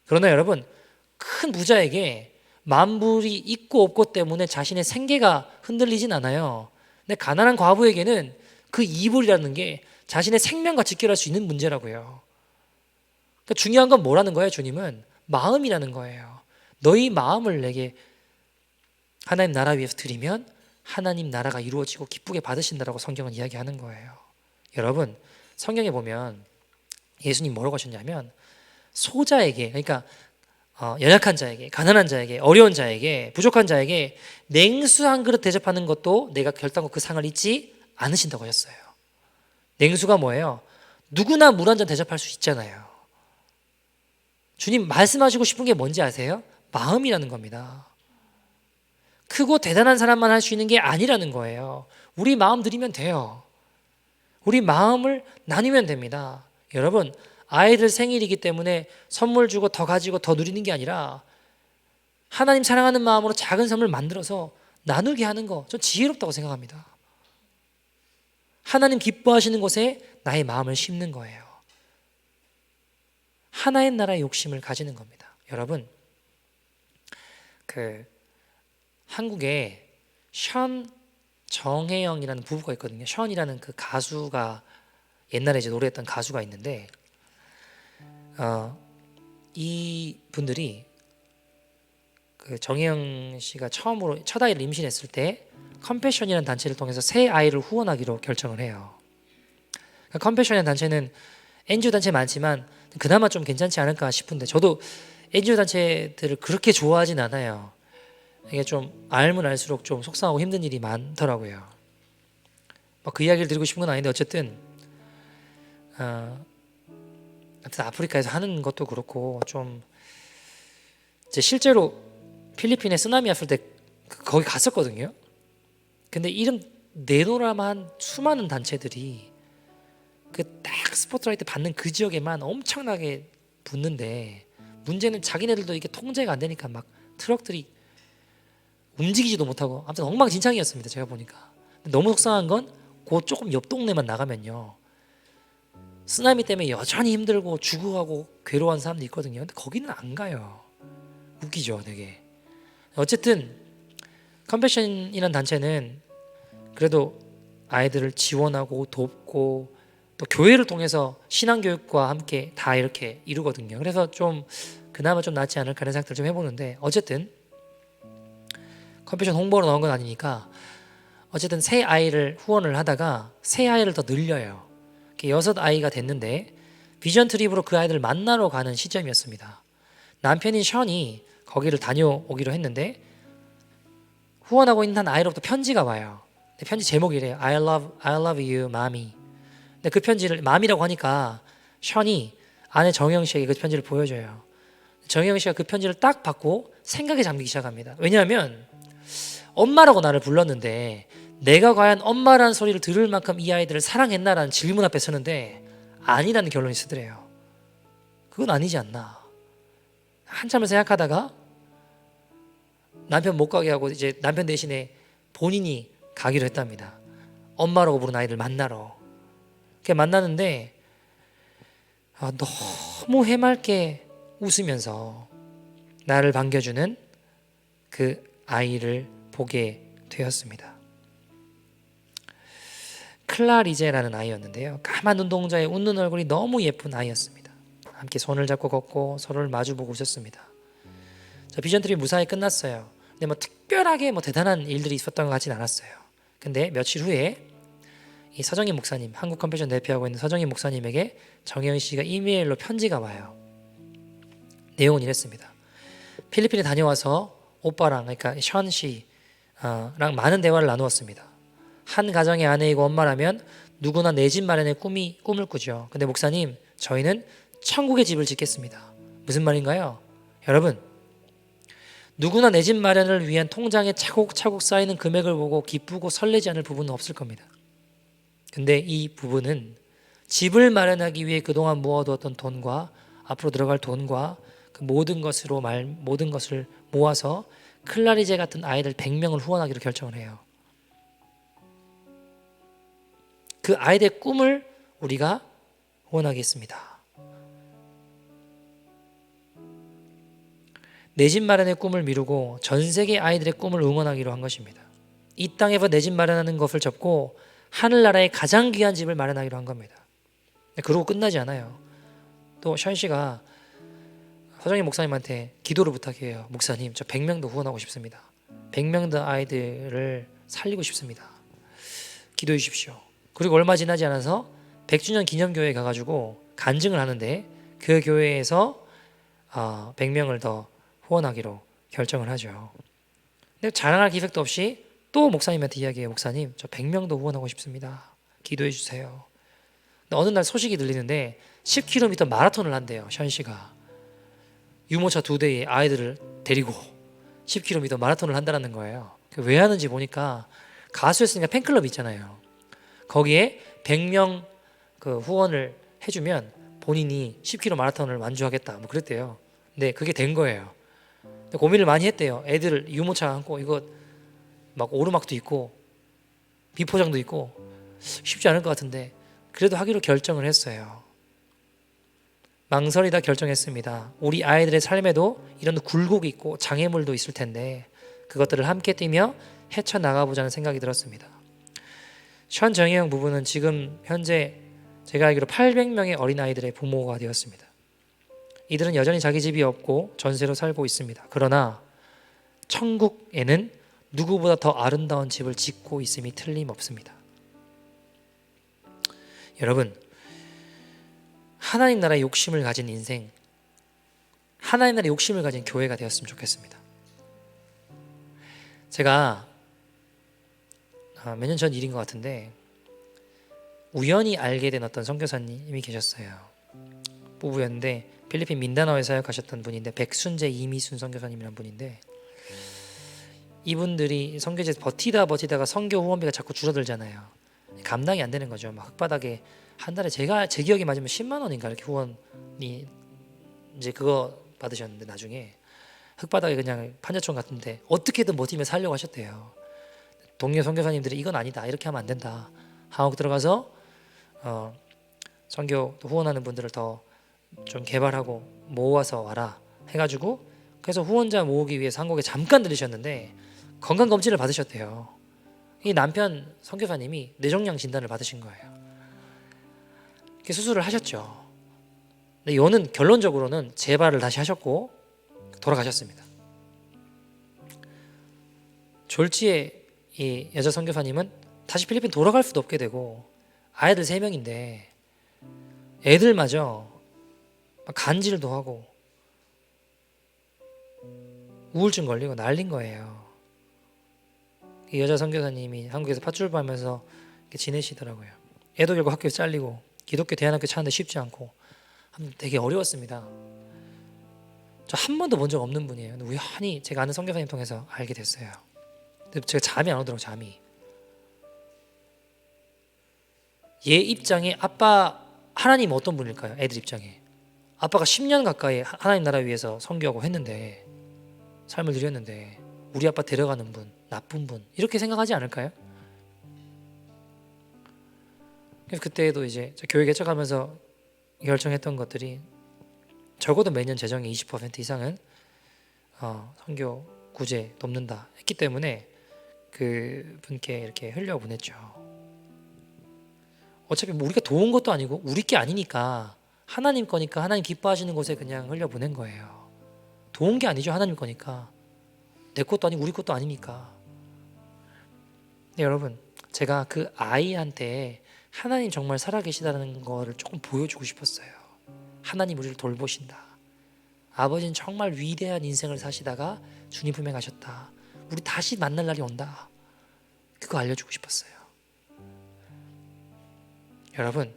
그러나 여러분, 큰 부자에게 10,000불이 있고 없고 때문에 자신의 생계가 흔들리진 않아요. 근데 가난한 과부에게는 그 2불이라는 게 자신의 생명과 직결할 수 있는 문제라고요. 그러니까 중요한 건 뭐라는 거예요? 주님은 마음이라는 거예요. 너희 마음을 내게 하나님 나라 위해서 드리면 하나님 나라가 이루어지고 기쁘게 받으신다라고 성경은 이야기하는 거예요. 여러분, 성경에 보면 예수님 뭐라고 하셨냐면 소자에게, 그러니까 연약한 자에게, 가난한 자에게, 어려운 자에게, 부족한 자에게 냉수 한 그릇 대접하는 것도 내가 결단코 그 상을 잊지 않으신다고 하셨어요. 냉수가 뭐예요? 누구나 물 한 잔 대접할 수 있잖아요. 주님 말씀하시고 싶은 게 뭔지 아세요? 마음이라는 겁니다. 크고 대단한 사람만 할 수 있는 게 아니라는 거예요. 우리 마음 드리면 돼요. 우리 마음을 나누면 됩니다. 여러분, 아이들 생일이기 때문에 선물 주고 더 가지고 더 누리는 게 아니라 하나님 사랑하는 마음으로 작은 선물 만들어서 나누게 하는 거, 전 지혜롭다고 생각합니다. 하나님 기뻐하시는 곳에 나의 마음을 심는 거예요. 하나의 나라의 욕심을 가지는 겁니다. 여러분, 한국에 션 정혜영이라는 부부가 있거든요. 션이라는 그 가수가 옛날에 이제 노래했던 가수가 있는데 이 분들이 그 정혜영 씨가 처음으로 첫 아이를 임신했을 때 컴패션이라는 단체를 통해서 새 아이를 후원하기로 결정을 해요. 그러니까 컴패션이라는 단체는 NGO 단체 많지만 그나마 좀 괜찮지 않을까 싶은데 저도 NGO 단체들을 그렇게 좋아하진 않아요. 이게 좀 알면 알수록 좀 속상하고 힘든 일이 많더라고요. 그 이야기를 드리고 싶은 건 아닌데 어쨌든 하여튼 아프리카에서 하는 것도 그렇고 좀 이제 실제로 필리핀에 쓰나미 왔을 때 거기 갔었거든요. 근데 이름 내놓으라만 수많은 단체들이 그 딱 스포트라이트 받는 그 지역에만 엄청나게 붙는데 문제는 자기네들도 이게 통제가 안 되니까 막 트럭들이 움직이지도 못하고 아무튼 엉망진창이었습니다. 제가 보니까. 너무 속상한 건 그 조금 옆 동네만 나가면요, 쓰나미 때문에 여전히 힘들고 죽어가고 괴로워하는 사람도 있거든요. 근데 거기는 안 가요. 웃기죠, 되게. 어쨌든 컴패션이라는 단체는 그래도 아이들을 지원하고 돕고 또 교회를 통해서 신앙교육과 함께 다 이렇게 이루거든요. 그래서 좀 그나마 좀 낫지 않을까 하는 생각들을 좀 해보는데, 어쨌든 컴패션 홍보로 나온 건 아니니까 어쨌든 새 아이를 후원을 하다가 새 아이를 더 늘려요. 6아이가 됐는데 비전 트립으로 그 아이들을 만나러 가는 시점이었습니다. 남편인 션이 거기를 다녀오기로 했는데 후원하고 있는 한 아이로부터 편지가 와요. 편지 제목이래요. I love you, mommy. 근데 그 편지를 맘이라고 하니까 션이 아내 정영 씨에게 그 편지를 보여줘요. 정영 씨가 그 편지를 딱 받고 생각에 잠기기 시작합니다. 왜냐하면 엄마라고 나를 불렀는데 내가 과연 엄마라는 소리를 들을 만큼 이 아이들을 사랑했나라는 질문 앞에 서는데 아니라는 결론이 쓰더래요. 그건 아니지 않나. 한참을 생각하다가 남편 못 가게 하고 이제 남편 대신에 본인이 가기로 했답니다. 엄마라고 부른 아이들 만나러. 만났는데 너무 해맑게 웃으면서 나를 반겨주는 그 아이를 보게 되었습니다. 클라리제라는 아이였는데요, 까만 눈동자에 웃는 얼굴이 너무 예쁜 아이였습니다. 함께 손을 잡고 걷고 서로를 마주보고 웃었습니다. 비전트리 무사히 끝났어요. 근데 특별하게 대단한 일들이 있었던 것 같지는 않았어요. 근데 며칠 후에 이 서정희 목사님, 한국 컴패션 대표하고 있는 서정희 목사님에게 정영 씨가 이메일로 편지가 와요. 내용은 이랬습니다. 필리핀에 다녀와서 오빠랑, 그러니까 션 씨랑 많은 대화를 나누었습니다. 한 가정의 아내이고 엄마라면 누구나 내 집 마련의 꿈을 꾸죠. 근데 목사님, 저희는 천국의 집을 짓겠습니다. 무슨 말인가요? 여러분, 누구나 내 집 마련을 위한 통장에 차곡차곡 쌓이는 금액을 보고 기쁘고 설레지 않을 부분은 없을 겁니다. 근데 이 부분은 집을 마련하기 위해 그동안 모아두었던 돈과 앞으로 들어갈 돈과 그 모든 것을 모아서 클라리제 같은 아이들 100명을 후원하기로 결정을 해요. 그 아이들의 꿈을 우리가 후원하겠습니다. 내 집 마련의 꿈을 미루고 전 세계 아이들의 꿈을 응원하기로 한 것입니다. 이 땅에서 내 집 마련하는 것을 접고 하늘나라의 가장 귀한 집을 마련하기로 한 겁니다. 그러고 끝나지 않아요. 또 션 씨가 서정희 목사님한테 기도를 부탁해요. 목사님, 저 100명도 후원하고 싶습니다. 100명 더 아이들을 살리고 싶습니다. 기도해 주십시오. 그리고 얼마 지나지 않아서 100주년 기념교회에 가가지고 간증을 하는데 그 교회에서 100명을 더 후원하기로 결정을 하죠. 근데 자랑할 기색도 없이 또 목사님한테 이야기해요. 목사님, 저 100명도 후원하고 싶습니다. 기도해 주세요. 근데 어느 날 소식이 들리는데 10km 마라톤을 한대요. 션 씨가. 유모차 2대의 아이들을 데리고 10km 마라톤을 한다는 거예요. 왜 하는지 보니까 가수였으니까 팬클럽 있잖아요. 거기에 100명 그 후원을 해주면 본인이 10km 마라톤을 완주하겠다 그랬대요. 근데 그게 된 거예요. 근데 고민을 많이 했대요. 애들 유모차 안고 이거 막 오르막도 있고 비포장도 있고 쉽지 않을 것 같은데 그래도 하기로 결정을 했어요. 망설이다 결정했습니다. 우리 아이들의 삶에도 이런 굴곡이 있고 장애물도 있을 텐데 그것들을 함께 뛰며 헤쳐나가보자는 생각이 들었습니다. 션 정혜영 부부는 지금 현재 제가 알기로 800명의 어린아이들의 부모가 되었습니다. 이들은 여전히 자기 집이 없고 전세로 살고 있습니다. 그러나 천국에는 누구보다 더 아름다운 집을 짓고 있음이 틀림없습니다. 여러분, 하나님 나라의 욕심을 가진 인생, 하나님 나라의 욕심을 가진 교회가 되었으면 좋겠습니다. 제가 몇 년 전 일인 것 같은데 우연히 알게 된 어떤 선교사님이 계셨어요. 부부였는데 필리핀 민다나오에 사역하셨던 분인데 백순재 이미순 선교사님이라는 분인데 이분들이 선교지에서 버티다가 선교 후원비가 자꾸 줄어들잖아요. 감당이 안 되는 거죠. 막 흙바닥에 한 달에 제 기억이 맞으면 10만 원인가 이렇게 후원이 이제 그거 받으셨는데 나중에 흙바닥에 그냥 판자촌 같은데 어떻게든 버티며 살려고 하셨대요. 동료 선교사님들이 이건 아니다, 이렇게 하면 안 된다, 한국 들어가서 선교 후원하는 분들을 더 좀 개발하고 모아서 와라 해가지고, 그래서 후원자 모으기 위해서 한국에 잠깐 들으셨는데 건강검진을 받으셨대요. 이 남편 선교사님이 뇌종양 진단을 받으신 거예요. 수술을 하셨죠. 근데 이거는 결론적으로는 재발을 다시 하셨고 돌아가셨습니다. 졸지에 이 여자 선교사님은 다시 필리핀 돌아갈 수도 없게 되고, 아이들 3명인데 애들마저 간질도 하고 우울증 걸리고 난린 거예요. 이 여자 선교사님이 한국에서 팥줄하면서 지내시더라고요. 애도 결국 학교에 잘리고 기독교 대안학교 찾는데 쉽지 않고 되게 어려웠습니다. 저 한 번도 본 적 없는 분이에요. 근데 우연히 제가 아는 선교사님 통해서 알게 됐어요. 근데 제가 잠이 안 오더라고요. 잠이. 얘 입장에 아빠 하나님 어떤 분일까요? 애들 입장에 아빠가 10년 가까이 하나님 나라 위해서 선교하고 했는데, 삶을 드렸는데 우리 아빠 데려가는 분, 나쁜 분, 이렇게 생각하지 않을까요? 그래서 그때도 이제 교회 개척하면서 결정했던 것들이 적어도 매년 재정의 20% 이상은 선교 구제 돕는다 했기 때문에 그 분께 이렇게 흘려보냈죠. 어차피 뭐 우리가 도운 것도 아니고 우리 게 아니니까, 하나님 거니까 하나님 기뻐하시는 곳에 그냥 흘려보낸 거예요. 도운 게 아니죠. 하나님 거니까. 내 것도 아니고 우리 것도 아니니까. 근데 여러분, 제가 그 아이한테 하나님 정말 살아계시다는 거를 조금 보여주고 싶었어요. 하나님 우리를 돌보신다. 아버지는 정말 위대한 인생을 사시다가 주님 품에 가셨다. 우리 다시 만날 날이 온다. 그거 알려주고 싶었어요. 여러분,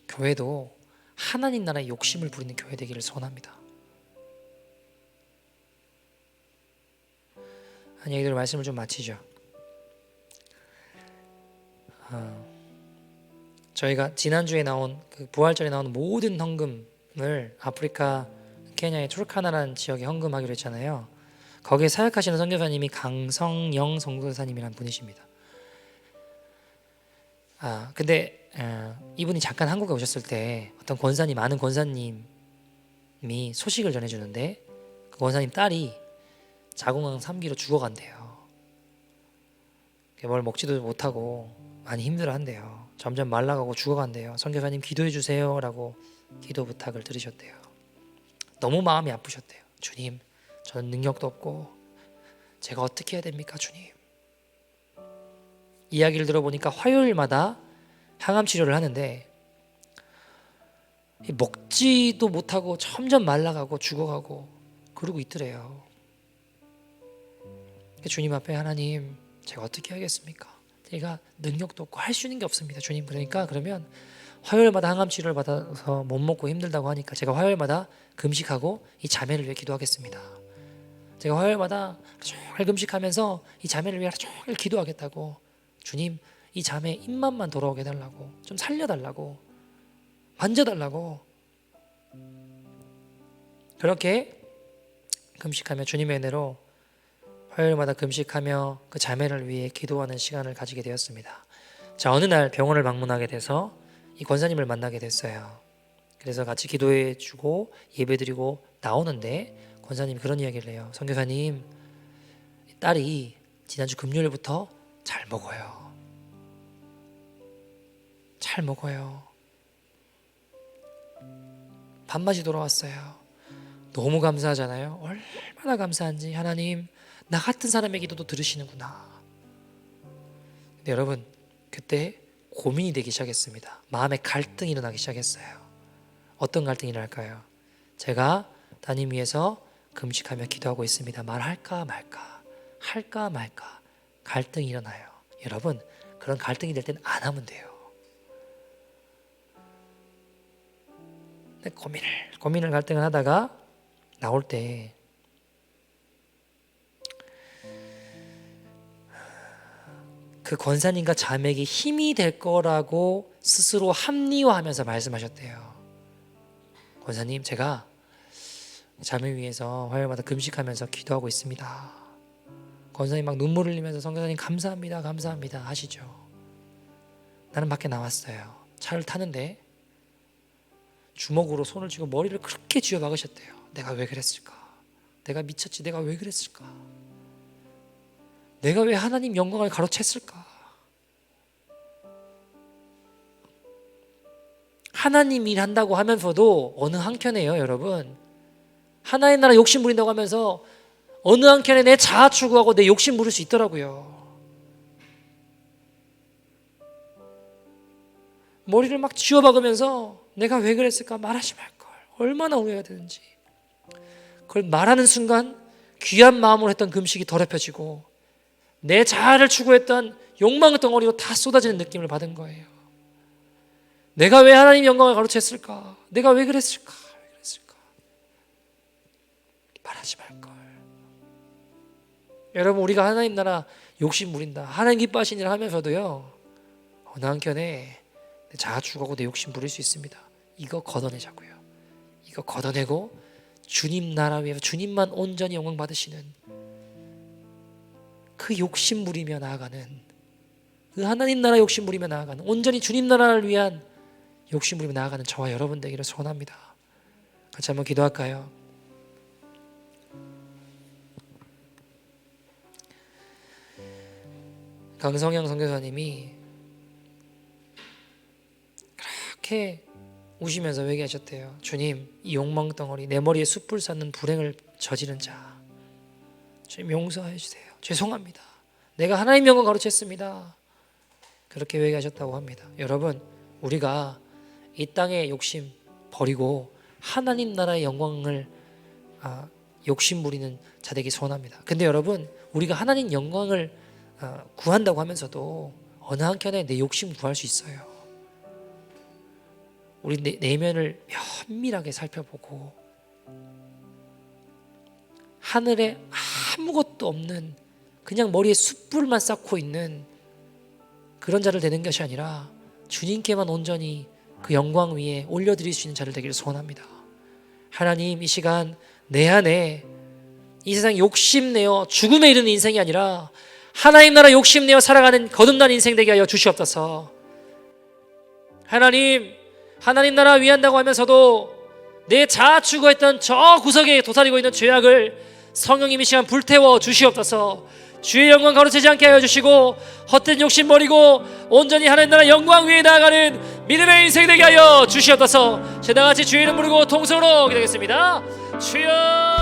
교회도 하나님 나라의 욕심을 부리는 교회 되기를 소원합니다. 한 얘기들 말씀을 좀 마치죠. 저희가 지난주에 나온 그 부활절에 나온 모든 헌금을 아프리카 케냐의 투르카나라는 지역에 헌금하기로 했잖아요. 거기에 사역하시는 선교사님이 강성영 선교사님이라는 분이십니다. 근데 이분이 잠깐 한국에 오셨을 때 어떤 권사님, 아는 권사님이 소식을 전해주는데, 그 권사님 딸이 자궁암 3기로 죽어간대요. 뭘 먹지도 못하고 많이 힘들어한대요. 점점 말라가고 죽어간대요. 선교사님 기도해 주세요 라고 기도 부탁을 드리셨대요. 너무 마음이 아프셨대요. 주님, 저는 능력도 없고 제가 어떻게 해야 됩니까 주님? 이야기를 들어보니까 화요일마다 항암 치료를 하는데 먹지도 못하고 점점 말라가고 죽어가고 그러고 있더래요. 주님 앞에, 하나님, 제가 어떻게 하겠습니까? 제가 능력도 없고 할 수 있는 게 없습니다 주님. 그러니까 그러면 화요일마다 항암 치료를 받아서 못 먹고 힘들다고 하니까 제가 화요일마다 금식하고 이 자매를 위해 기도하겠습니다. 제가 화요일마다 종일 금식하면서 이 자매를 위해 종일 기도하겠다고. 주님, 이 자매 입맛만 돌아오게 해달라고, 좀 살려달라고, 만져달라고. 그렇게 금식하며 주님의 은혜로 화요일마다 금식하며 그 자매를 위해 기도하는 시간을 가지게 되었습니다. 자, 어느 날 병원을 방문하게 돼서 이 권사님을 만나게 됐어요. 그래서 같이 기도해 주고 예배 드리고 나오는데 권사님이 그런 이야기를 해요. 선교사님, 딸이 지난주 금요일부터 잘 먹어요. 잘 먹어요. 밥맛이 돌아왔어요. 너무 감사하잖아요. 얼마나 감사한지. 하나님, 나 같은 사람의 기도도 들으시는구나. 근데 여러분, 그때 고민이 되기 시작했습니다. 마음에 갈등이 일어나기 시작했어요. 어떤 갈등이 일어날까요? 제가 담임 위해서 금식하며 기도하고 있습니다. 말할까 말까, 할까 말까, 갈등이 일어나요. 여러분, 그런 갈등이 될 때는 안 하면 돼요. 근데 고민을 갈등을 하다가 나올 때 그 권사님과 자매에게 힘이 될 거라고 스스로 합리화하면서 말씀하셨대요. 권사님, 제가 잠을 위해서 화요일마다 금식하면서 기도하고 있습니다. 권사님 막 눈물 흘리면서 선교사님 감사합니다 감사합니다 하시죠. 나는 밖에 나왔어요. 차를 타는데 주먹으로 손을 쥐고 머리를 그렇게 쥐어 박으셨대요. 내가 왜 그랬을까? 내가 미쳤지. 내가 왜 그랬을까? 내가 왜 하나님 영광을 가로챘을까? 하나님 일한다고 하면서도 어느 한켠에요 여러분, 하나의 나라 욕심 부린다고 하면서 어느 한켠에 내 자아 추구하고 내 욕심 부릴 수 있더라고요. 머리를 막 쥐어박으면서 내가 왜 그랬을까 말하지 말걸, 얼마나 후회가 되는지. 그걸 말하는 순간 귀한 마음으로 했던 금식이 더럽혀지고 내 자아를 추구했던 욕망 덩어리로 다 쏟아지는 느낌을 받은 거예요. 내가 왜 하나님 영광을 가로챘을까? 내가 왜 그랬을까? 왜 그랬을까? 말하지 말걸. 여러분, 우리가 하나님 나라 욕심 부린다, 하나님 기뻐하시는 일 하면서도요, 어느 한켠에 내 자아 추구하고 내 욕심 부릴 수 있습니다. 이거 걷어내자고요. 이거 걷어내고 주님 나라 위에서 주님만 온전히 영광 받으시는 그 욕심 부리며 나아가는, 그 하나님 나라 욕심 부리며 나아가는, 온전히 주님 나라를 위한 욕심 부리며 나아가는 저와 여러분 되기를 소원합니다. 같이 한번 기도할까요? 강성영 선교사님이 그렇게 우시면서 회개하셨대요. 주님, 이 욕망 덩어리, 내 머리에 숯불 쌓는 불행을 저지른 자, 주님 용서해 주세요. 죄송합니다. 내가 하나님 영광 가로챘습니다. 그렇게 회개하셨다고 합니다. 여러분, 우리가 이 땅의 욕심 버리고 하나님 나라의 영광을 욕심 부리는 자 되기 소원합니다. 근데 여러분, 우리가 하나님 영광을 구한다고 하면서도 어느 한켠에 내 욕심 구할 수 있어요. 우리 내면을 면밀하게 살펴보고 하늘에 아무것도 없는 그냥 머리에 숯불만 쌓고 있는 그런 자를 되는 것이 아니라 주님께만 온전히 그 영광 위에 올려드릴 수 있는 자를 되기를 소원합니다. 하나님, 이 시간 내 안에 이 세상 욕심내어 죽음에 이르는 인생이 아니라 하나님 나라 욕심내어 살아가는 거듭난 인생 되게 하여 주시옵소서. 하나님 나라 위한다고 하면서도 내 자아 추구했던 저 구석에 도사리고 있는 죄악을 성령님이 시간 불태워 주시옵소서. 주의 영광 가로채지 않게 하여 주시고 헛된 욕심 버리고 온전히 하나님 나라 영광 위에 나아가는 믿음의 인생 되게 하여 주시옵소서. 다같이 주의 이름 부르고 통성으로 기도하겠습니다. 주여.